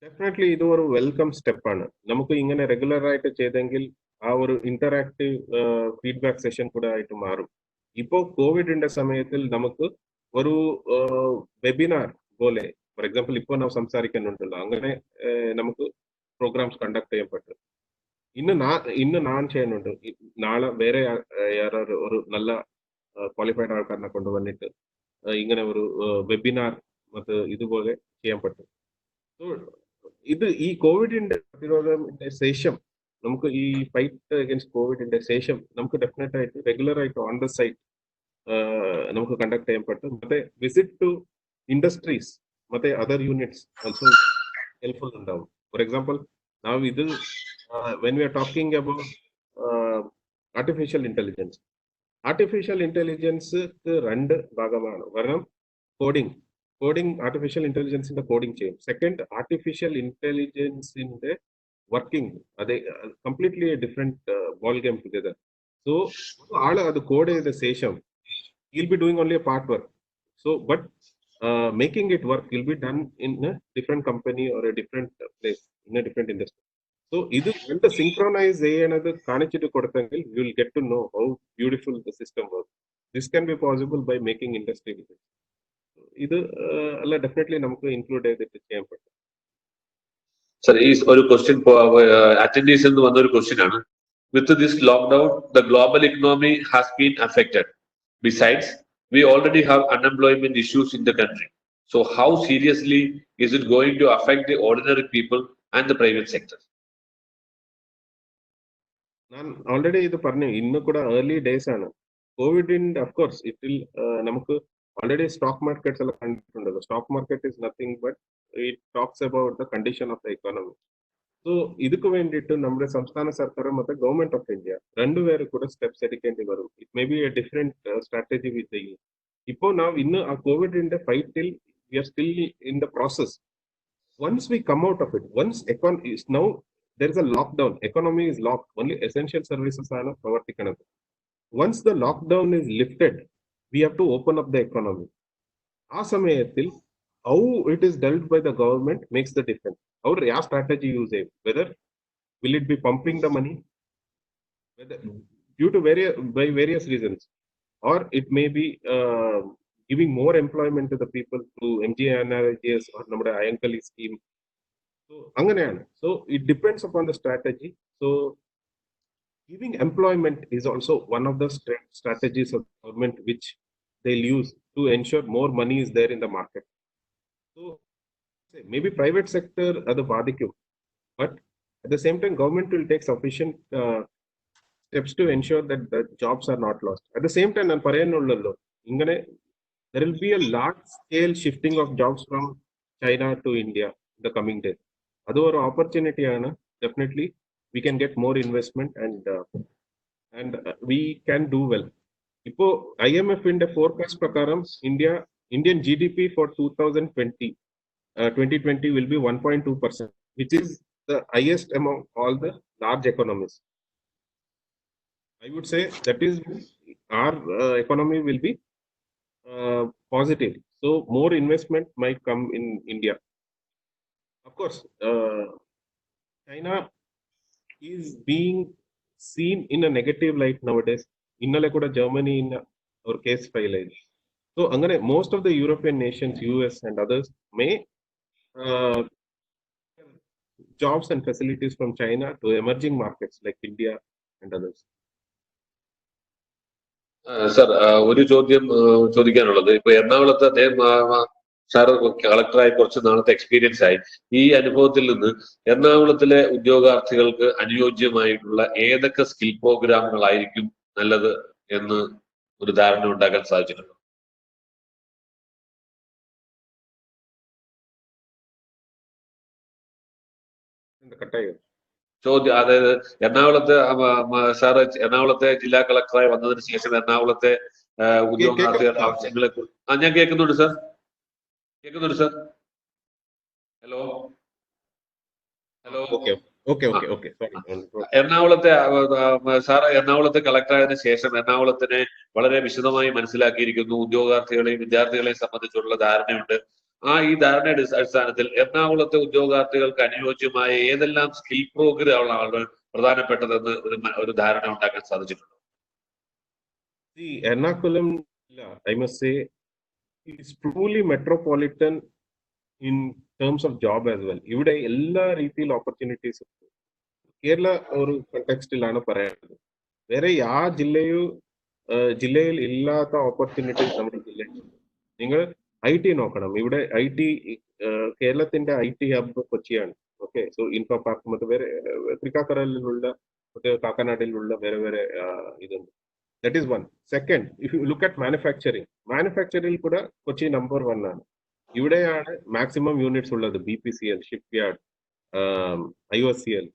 ഡെഫിനറ്റ്ലി ഇത് ഒരു വെൽക്കം സ്റ്റെപ്പാണ്. നമുക്ക് ഇങ്ങനെ റെഗുലർ ആയിട്ട് ചെയ്തെങ്കിൽ ആ ഒരു ഇന്ററാക്റ്റീവ് ഫീഡ്ബാക്ക് സെഷൻ കൂടെ ആയിട്ട് മാറും. ഇപ്പോൾ കോവിഡിന്റെ സമയത്തിൽ നമുക്ക് ഒരു വെബിനാർ പോലെ ഫോർ എക്സാമ്പിൾ ഇപ്പോൾ നാം സംസാരിക്കുന്നുണ്ടല്ലോ, അങ്ങനെ നമുക്ക് പ്രോഗ്രാംസ് കണ്ടക്ട് ചെയ്യാൻ പറ്റും. ഇന്ന് ഞാൻ ചെയ്യുന്നുണ്ട്, നാളെ വേറെ யாராவது ഒരു നല്ല ക്വാളിഫൈഡ് ആൾക്കാരനെ കൊണ്ടുവന്നിട്ട് ഇങ്ങനെ ഒരു വെബിനാർ മറ്റ് ഇതുപോലെ ചെയ്യാൻ പറ്റും. സോ ഇത് ഈ കോവിഡിന്റെ പ്രതിരോധത്തിന്റെ ശേഷം നമുക്ക് ഈ ഫൈറ്റ് അഗൈൻസ്റ്റ് കോവിഡിന്റെ ശേഷം നമുക്ക് ഡെഫിനറ്റ് ആയിട്ട് റെഗുലർ ആയിട്ട് ഓൺ ദ സൈറ്റ് നമുക്ക് കണ്ടക്ട് ചെയ്യാൻ പറ്റും. ಮತ್ತೆ വിസിറ്റ് ടു ഇൻഡസ്ട്രീസ് ಮತ್ತೆ അതർ യൂണിറ്റ്സ് ഓൾസോ ഹെൽപ്ഫുൾ ഉണ്ടാവും. ഫോർ എക്സാമ്പിൾ നാം ഇത് when we are talking about artificial intelligence രണ്ട് ഭാഗമാണ്. കാരണം കോഡിംഗ് ആർട്ടിഫിഷ്യൽ ഇന്റലിജൻസിന്റെ കോഡിംഗ് ചെയ്യും. സെക്കൻഡ് ആർട്ടിഫിഷ്യൽ ഇന്റലിജൻസിന്റെ working they completely a different ball game together. So all the code is the same. He'll be doing only a part work. So but making it work will be done in a different company or a different place in a different industry. So either when the synchronize another കാണിച്ചിട്ട് കൊടുത്തെങ്കിൽ you will get to know how beautiful the system works. This can be possible by making industry visits. ഇത് അല്ല definitely നമുക്ക് include ചെയ്തിട്ട് ചെയ്യാൻ പറ്റും. Sir ഈ ഒരു question അറ്റൻഡീസിൽ നിന്ന് വന്ന ഒരു ക്വസ്റ്റ്യൻ ആണ്. With this lockdown, the global economy has been affected. Besides, we already have unemployment issues in the country. So how seriously is it going to affect the ordinary people and the private sector? ഞാൻ already ഇത് പറഞ്ഞു, ഇന്ന് കൂടെ early days ആണ്. കോവിഡിന്റെ of course ഇതിൽ നമുക്ക് already stock markets എല്ലാം കണ്ടിട്ടുണ്ടല്ലോ. Stock market is nothing but it talks about the condition of the economy. So ಇದಕ್ಕೆ വേണ്ടിയിട്ട് നമ്മുടെ സംസ്ഥാന സർക്കാർ ಮತ್ತೆ ഗവൺമെന്റ് ഓഫ് ഇന്ത്യ രണ്ടുപേരും കൂടെ സ്റ്റെപ്സ് എടുക്കേണ്ടി വരും. It may be a different strategy with the youth. ഇപ്പോൾ നാം ഇന്ന് ആ കോവിഡിന്റെ ഫൈറ്റിൽ we are still in the process. Once we come out of it, once now there is a lockdown, economy is locked, only essential services are പ്രവർത്തിക്കുന്നത്. Once the lockdown is lifted, we have to open up the economy. ആ സമയത്തിൽ how it is dealt by the government makes the difference. How ಯಾವ strategy use ചെയ്യും, whether will it be pumping the money, whether due to various reasons, or it may be giving more employment to the people through MGNRGS or നമ്മുടെ അയങ്കലി scheme. So അങ്ങനെയാണ്. So it depends upon the strategy. So giving employment is also one of the strategies of government which they'll use to ensure more money is there in the market. So maybe private sector അത് ബാധിക്കും, but at the same time government will take sufficient steps to ensure that the jobs are not lost. At the same time ഞാൻ പറയാനുള്ളല്ലോ, ഇങ്ങനെ there will be a large scale shifting of jobs from China to India in the coming days. That's an opportunity. Definitely, we can get more investment and we can do well. Now, IMF in the forecast prakaram, Indian GDP for 2020 will be 1.2%, which is the highest among all the large economies. I would say that is our economy will be positive. So more investment might come in India. Of course, China is being seen in a negative light nowadays. Innale kuda Germany in our case file. So angane most of the European nations, US and others may jobs and facilities from China to emerging markets like India and others. Sir ഒരു ചോദ്യം ചോദിക്കാനുള്ളത്, ഇപ്പൊ എറണാകുളത്ത് അദ്ദേഹം sir കളക്ടറായി കുറച്ച് നാളത്തെ experience ആയി. ഈ അനുഭവത്തിൽ നിന്ന് എറണാകുളത്തിലെ ഉദ്യോഗാർത്ഥികൾക്ക് അനുയോജ്യമായിട്ടുള്ള ഏതൊക്കെ സ്കിൽ പ്രോഗ്രാമുകളായിരിക്കും നല്ലത് എന്ന് ഒരു ധാരണ ഉണ്ടാക്കാൻ സാധിച്ചിട്ടുണ്ടോ? ചോദ്യം അതായത് എറണാകുളത്ത് സാറ് എറണാകുളത്തെ ജില്ലാ കളക്ടറായി വന്നതിന് ശേഷം എറണാകുളത്തെ ഉദ്യോഗാർത്ഥികളുടെ ആവശ്യങ്ങളെ കുറിച്ച് ഞാൻ കേൾക്കുന്നുണ്ട് സാർ. ഹലോ എറണാകുളത്തെ സാറ് എറണാകുളത്തെ കളക്ടറായതിനു ശേഷം എറണാകുളത്തിനെ വളരെ വിശദമായി മനസ്സിലാക്കിയിരിക്കുന്നു. ഉദ്യോഗാർത്ഥികളെയും വിദ്യാർത്ഥികളെയും സംബന്ധിച്ചുള്ള ധാരണയുണ്ട്. ഈ ധാരണയുടെ അടിസ്ഥാനത്തിൽ എറണാകുളത്തെ ഉദ്യോഗാർത്ഥികൾക്ക് അനുയോജ്യമായ ഏതെല്ലാം സ്കിൽ പ്രോഗ്രാമുകളാണ് പ്രധാനപ്പെട്ടതെന്ന് ഒരു ധാരണ ഉണ്ടാക്കാൻ സാധിച്ചിട്ടുണ്ടോ? Ernakulam, I must say, is truly metropolitan in terms of job as well. ഇവിടെ എല്ലാ രീതിയിൽ ഓപ്പർച്യൂണിറ്റീസ് കേരള ഒരു കണ്ടെക്സ്റ്റിലാണ് പറയുന്നത്. വേറെ ആ ജില്ലയിൽ ഇല്ലാത്ത ഓപ്പർച്യൂണിറ്റീസ് നമ്മുടെ ജില്ലയിൽ. നിങ്ങൾ IT നോക്കണം. ഇവിടെ IT കേരളത്തിന്റെ IT ഹബ് കൊച്ചിയാണ്. ഓക്കെ, സോ ഇൻഫോ പാർക്ക് മറ്റു വേറെ തൃക്കാക്കരയിലുള്ള കാക്കനാടിലുള്ള വേറെ ഇതുണ്ട്. That is one. Second, if you look at manufacturing കൂടെ കൊച്ചി നമ്പർ 1 ആണ്. ഇവിടെയാണ് മാക്സിമം യൂണിറ്റ്സ് ഉള്ളത്. BPCL, ഷിപ്പ്യാർഡ്, IOCL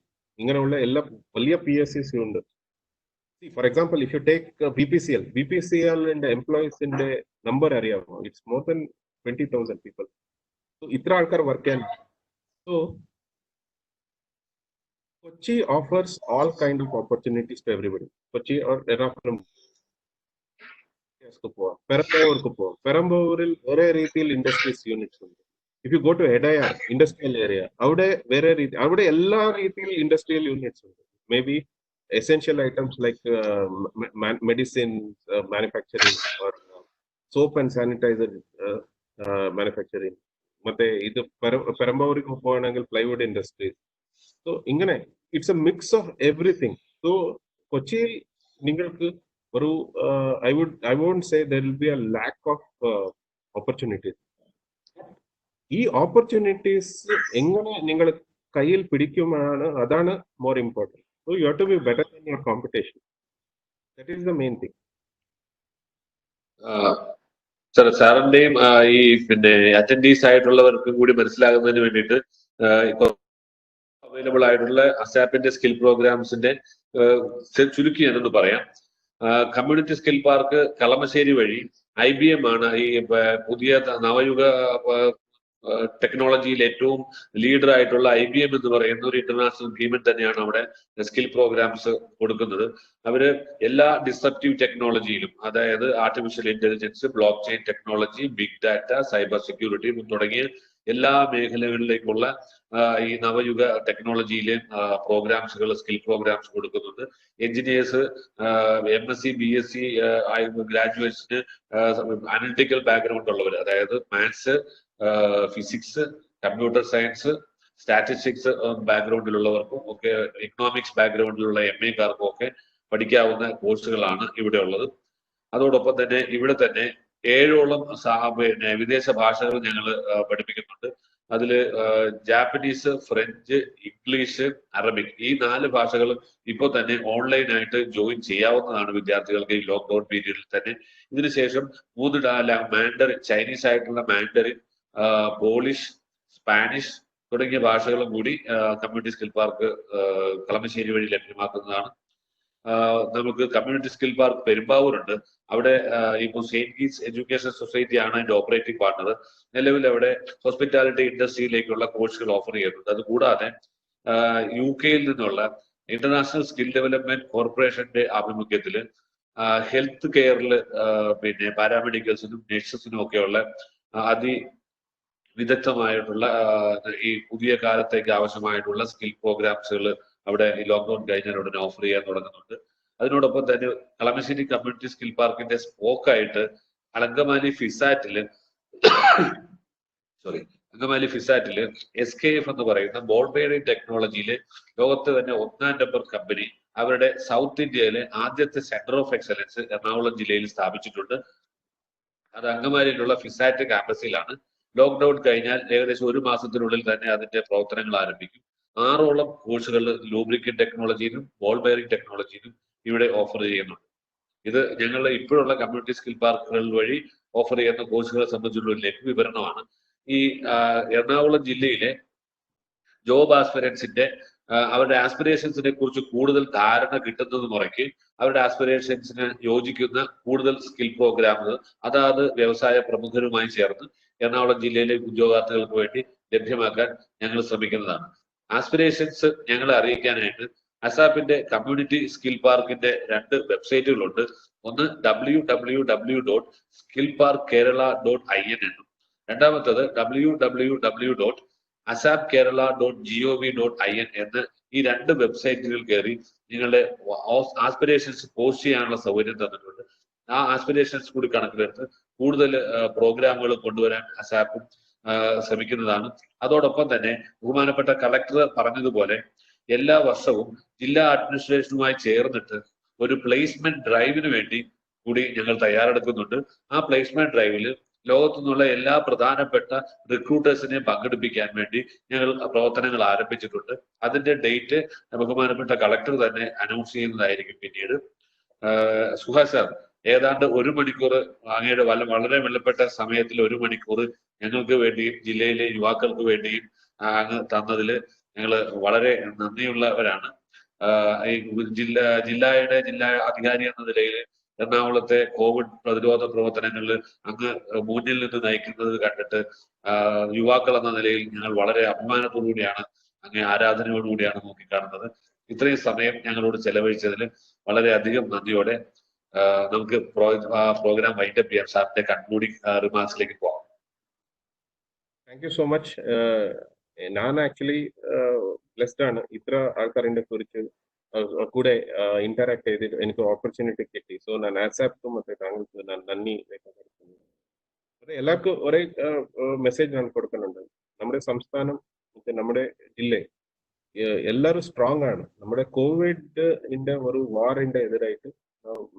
ഇങ്ങനെയുള്ള എല്ലാ വലിയ PSCs ഉണ്ട്. For example, if you take BPCL in the employees in the number area, it's more than 20,000 people. So itra alkar work can. So Kochi offers all kind of opportunities to everybody. Kochi or Ernakulam പെരമ്പൂരിൽ വേറെ രീതിയിൽ industries units ഉണ്ട്. If you go to Edayar industrial area, അവിടെ എല്ലാ രീതിയിൽ industrial units ഉണ്ട്. May be essential items like medicine manufacturing or soap and sanitizer manufacturing. ಮತ್ತೆ ಇದು പെരമ്പൂരിക്ക് പോകണമെങ്കിൽ പ്ലൈവുഡ് ഇൻഡസ്ട്രീസ്. സോ ഇങ്ങനെ it's A mix of everything. So കൊച്ചിയിൽ നിങ്ങൾക്ക് ഒരു I won't say there will be a lack of opportunities. ഈ opportunities എങ്ങനെ നിങ്ങൾ കയ്യിൽ പിടിക്കുമാണ്, അതാണ് more important. So you have to be better than your competition. That is the main thing. സാറിന്റെയും ഈ പിന്നെ അറ്റൻഡീസ് ആയിട്ടുള്ളവർക്കും കൂടി മനസ്സിലാകുന്നതിന് വേണ്ടിയിട്ട് അവൈലബിൾ ആയിട്ടുള്ള അസാപ്പിന്റെ സ്കിൽ പ്രോഗ്രാംസിന്റെ ചുരുക്കി ഞാനൊന്ന് പറയാം. കമ്മ്യൂണിറ്റി സ്കിൽ പാർക്ക് കളമശ്ശേരി വഴി IBM ആണ് ഈ പുതിയ നവയുഗ ടെക്നോളജിയിൽ ഏറ്റവും ലീഡർ ആയിട്ടുള്ള IBM എന്ന് പറയുന്ന ഒരു ഇന്റർനാഷണൽ ഭീമൻ തന്നെയാണ് അവിടെ സ്കിൽ പ്രോഗ്രാംസ് കൊടുക്കുന്നത്. അവര് എല്ലാ ഡിസ്റപ്റ്റീവ് ടെക്നോളജിയിലും, അതായത് artificial intelligence, blockchain technology, big data, cyber security തുടങ്ങിയ എല്ലാ മേഖലകളിലേക്കുള്ള ഈ നവയുഗ ടെക്നോളജിയിലെ പ്രോഗ്രാംസുകൾ, സ്കിൽ പ്രോഗ്രാംസ് കൊടുക്കുന്നുണ്ട്. എഞ്ചിനീയേഴ്സ്, MSc BSc ഗ്രാജുവേറ്റ്സിന് അനലിറ്റിക്കൽ ബാക്ക്ഗ്രൗണ്ട് ഉള്ളവർ, അതായത് maths, physics, computer science, statistics ബാക്ക്ഗ്രൗണ്ടിലുള്ളവർക്കും ഒക്കെ, ഇക്കണോമിക്സ് ബാക്ക്ഗ്രൗണ്ടിലുള്ള MA-കാർക്കും ഒക്കെ പഠിക്കാവുന്ന കോഴ്സുകളാണ് ഇവിടെ ഉള്ളത്. അതോടൊപ്പം തന്നെ ഇവിടെ തന്നെ 7ഓളം പിന്നെ വിദേശ ഭാഷകൾ ഞങ്ങൾ പഠിപ്പിക്കുന്നുണ്ട്. അതിൽ ജാപ്പനീസ്, ഫ്രഞ്ച്, ഇംഗ്ലീഷ്, അറബിക് ഈ 4 ഭാഷകളും ഇപ്പോൾ തന്നെ ഓൺലൈനായിട്ട് ജോയിൻ ചെയ്യാവുന്നതാണ് വിദ്യാർത്ഥികൾക്ക് ഈ ലോക്ക്ഡൌൺ പീരീഡിൽ തന്നെ. ഇതിനുശേഷം 3 മാൻഡറിൻ, ചൈനീസ് ആയിട്ടുള്ള മാൻഡറിൻ, പോളിഷ്, സ്പാനിഷ് തുടങ്ങിയ ഭാഷകളും കൂടി കമ്മ്യൂണിറ്റി സ്കിൽ പാർക്ക് കളമശ്ശേരി വഴി ലഭ്യമാക്കുന്നതാണ്. നമുക്ക് കമ്മ്യൂണിറ്റി സ്കിൽ പാർക്ക് പെരുമ്പാവൂരുണ്ട്. അവിടെ ഇപ്പോൾ സെയിന്റ് ഗീറ്റ്സ് എഡ്യൂക്കേഷൻ സൊസൈറ്റി ആണ് അതിന്റെ ഓപ്പറേറ്റിംഗ് പാർട്ണർ. നിലവിൽ അവിടെ ഹോസ്പിറ്റാലിറ്റി ഇൻഡസ്ട്രിയിലേക്കുള്ള കോഴ്സുകൾ ഓഫർ ചെയ്യുന്നുണ്ട്. അതുകൂടാതെ UK-യിൽ നിന്നുള്ള ഇന്റർനാഷണൽ സ്കിൽ ഡെവലപ്മെന്റ് കോർപ്പറേഷന്റെ ആഭിമുഖ്യത്തിൽ ഹെൽത്ത് കെയറിൽ പിന്നെ പാരാമെഡിക്കൽസിനും നഴ്സസിനും ഒക്കെയുള്ള വിദഗ്ധമായിട്ടുള്ള ഈ പുതിയ കാലത്തേക്ക് ആവശ്യമായിട്ടുള്ള സ്കിൽ പ്രോഗ്രാംസുകൾ അവിടെ ഈ ലോക്ക്ഡൌൺ കഴിഞ്ഞാൽ ഉടനെ ഓഫർ ചെയ്യാൻ തുടങ്ങുന്നുണ്ട്. അതിനോടൊപ്പം തന്നെ കളമശ്ശേരി കമ്മ്യൂണിറ്റി സ്കിൽ പാർക്കിന്റെ സ്പോക്കായിട്ട് അങ്കമാലി ഫിസാറ്റില് SKF എന്ന് പറയുന്ന ബോൾ ബെയറിംഗ് ടെക്നോളജിയിലെ ലോകത്ത് തന്നെ 1ാം നമ്പർ കമ്പനി അവരുടെ സൗത്ത് ഇന്ത്യയിലെ ആദ്യത്തെ സെന്റർ ഓഫ് എക്സലൻസ് എറണാകുളം ജില്ലയിൽ സ്ഥാപിച്ചിട്ടുണ്ട്. അത് അങ്കമാലിയിലുള്ള ഫിസാറ്റ് ക്യാമ്പസിലാണ്. ലോക്ക്ഡൌൺ കഴിഞ്ഞാൽ ഏകദേശം 1 മാസത്തിനുള്ളിൽ തന്നെ അതിന്റെ പ്രവർത്തനങ്ങൾ ആരംഭിക്കും. 6ഓളം കോഴ്സുകൾ ലൂബ്രിക്കൻ ടെക്നോളജിയിലും ബോൾ ബെയറിംഗ് ടെക്നോളജിയിലും ഇവിടെ ഓഫർ ചെയ്യുന്നുണ്ട്. ഇത് ഞങ്ങളുടെ ഇപ്പോഴുള്ള കമ്മ്യൂണിറ്റി സ്കിൽ പാർക്കുകൾ വഴി ഓഫർ ചെയ്യുന്ന കോഴ്സുകളെ സംബന്ധിച്ചുള്ള ഒരു ലഘു വിവരണമാണ്. ഈ എറണാകുളം ജില്ലയിലെ ജോബ് ആസ്പിരൻസിന്റെ അവരുടെ ആസ്പിരേഷൻസിനെ കുറിച്ച് കൂടുതൽ ധാരണ കിട്ടുന്നത് മുറയ്ക്ക് അവരുടെ ആസ്പിരേഷൻസിന് യോജിക്കുന്ന കൂടുതൽ സ്കിൽ പ്രോഗ്രാമുകൾ അതാത് വ്യവസായ പ്രമുഖരുമായി ചേർന്ന് എറണാകുളം ജില്ലയിലെ ഉദ്യോഗാർത്ഥികൾക്ക് വേണ്ടി ലഭ്യമാക്കാൻ ഞങ്ങൾ ശ്രമിക്കുന്നതാണ്. ആസ്പിരേഷൻസ് ഞങ്ങളെ അറിയിക്കാനായിട്ട് അസാപ്പിന്റെ കമ്മ്യൂണിറ്റി സ്കിൽ പാർക്കിന്റെ 2 വെബ്സൈറ്റുകളുണ്ട്. ഒന്ന് www.skillparkkerala.in എന്നും രണ്ടാമത്തത് www.asapkerala.gov.in എന്ന് ഈ 2 വെബ്സൈറ്റുകൾ കയറി നിങ്ങളുടെ ആസ്പിരേഷൻസ് പോസ്റ്റ് ചെയ്യാനുള്ള സൗകര്യം തന്നിട്ടുണ്ട്. ആ ആസ്പിരേഷൻസ് കൂടി കണക്കിലെടുത്ത് കൂടുതൽ പ്രോഗ്രാമുകൾ കൊണ്ടുവരാൻ അസാപ്പും ശ്രമിക്കുന്നതാണ്. അതോടൊപ്പം തന്നെ ബഹുമാനപ്പെട്ട കളക്ടർ പറഞ്ഞതുപോലെ എല്ലാ വർഷവും ജില്ലാ അഡ്മിനിസ്ട്രേഷനുമായി ചേർന്നിട്ട് ഒരു പ്ലേസ്മെന്റ് ഡ്രൈവിന് വേണ്ടി കൂടി ഞങ്ങൾ തയ്യാറെടുക്കുന്നുണ്ട്. ആ പ്ലേസ്മെന്റ് ഡ്രൈവിൽ ലോകത്തു നിന്നുള്ള എല്ലാ പ്രധാനപ്പെട്ട റിക്രൂട്ടേഴ്സിനെ പങ്കെടുപ്പിക്കാൻ വേണ്ടി ഞങ്ങൾ പ്രവർത്തനങ്ങൾ ആരംഭിച്ചിട്ടുണ്ട്. അതിന്റെ ഡേറ്റ് ബഹുമാനപ്പെട്ട കളക്ടർ തന്നെ അനൗൺസ് ചെയ്യുന്നതായിരിക്കും പിന്നീട്. സുഹാസ് സാർ, ഏതാണ്ട് 1 മണിക്കൂർ അങ്ങയുടെ വളരെ വിലപ്പെട്ട സമയത്തിൽ 1 മണിക്കൂർ ഞങ്ങൾക്ക് വേണ്ടിയും ജില്ലയിലെ യുവാക്കൾക്ക് വേണ്ടിയും അങ്ങ് തന്നതിൽ ഞങ്ങൾ വളരെ നന്ദിയുള്ളവരാണ്. ഈ ജില്ലാ അധികാരി എന്ന നിലയിൽ എറണാകുളത്തെ കോവിഡ് പ്രതിരോധ പ്രവർത്തനങ്ങളിൽ അങ്ങ് മുന്നിൽ നിന്ന് നയിക്കുന്നത് കണ്ടിട്ട് യുവാക്കൾ എന്ന നിലയിൽ ഞങ്ങൾ വളരെ അഭിമാനത്തോടുകൂടിയാണ്, അങ്ങേ ആരാധനയോടുകൂടിയാണ് നോക്കിക്കാണുന്നത്. ഇത്രയും സമയം ഞങ്ങളോട് ചെലവഴിച്ചതിന് വളരെയധികം നന്ദിയോടെ നമുക്ക് പ്രോഗ്രാം വൈൻഡപ്പ് ചെയ്യാം. സാറിന്റെ കൺക്ലൂഡിംഗ് റിമാർക്സിലേക്ക് പോകാം. Thank you so much. ഞാൻ ആക്ച്വലി ബ്ലെസ്ഡ് ആണ്. ഇത്ര ആൾക്കാരിനെ കുറിച്ച് കൂടെ ഇന്ററാക്ട് ചെയ്തിട്ട് എനിക്ക് ഓപ്പർച്യൂണിറ്റി കിട്ടി. സോ ഞാൻ ആസാപ്ക്കും ಮತ್ತೆ താങ്കൾക്ക് ഞാൻ നന്ദി രേഖപ്പെടുത്തുന്നു. അത് എല്ലാവർക്കും ഒരേ മെസ്സേജ് ഞാൻ കൊടുക്കുന്നുണ്ട്. നമ്മുടെ സംസ്ഥാനം നമ്മുടെ ജില്ല എല്ലാവരും സ്ട്രോങ് ആണ്. നമ്മുടെ കോവിഡിന്റെ ഒരു വാറിന്റെ എതിരായിട്ട്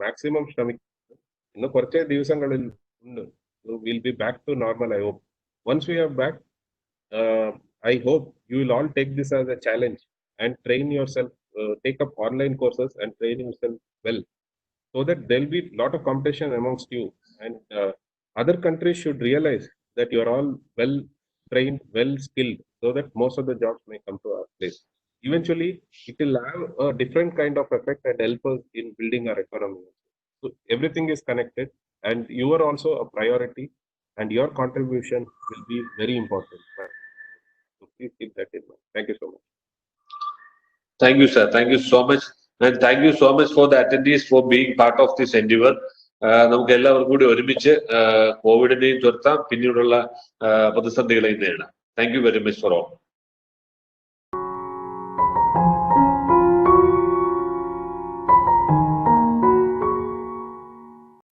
മാക്സിമം ശ്രമിക്കുന്നു. ഇന്ന് കുറച്ച് ദിവസങ്ങളിൽ ഉണ്ട്. Will be back to normal. I hope once we are back, I hope you will all take this as a challenge and train yourself, take up online courses and train yourself well, so that there will be a lot of competition amongst you, and other countries should realize that you are all well trained, well skilled, so that most of the jobs may come to our place. Eventually it will have a different kind of effect and help us in building our economy. So everything is connected, and you are also a priority, and your contribution will be very important. So please keep that in mind. Thank you so much. Thank you, sir. Thank you so much. And thank you so much for the attendees for being part of this endeavor. നമുക്ക് എല്ലാവർക്കും കൂടി ഒരുമിച്ച് കോവിഡിനെയും തുരത്താം, പിന്നീടുള്ള പ്രതിസന്ധികളെയും നേരിടാം. Thank you very much for all.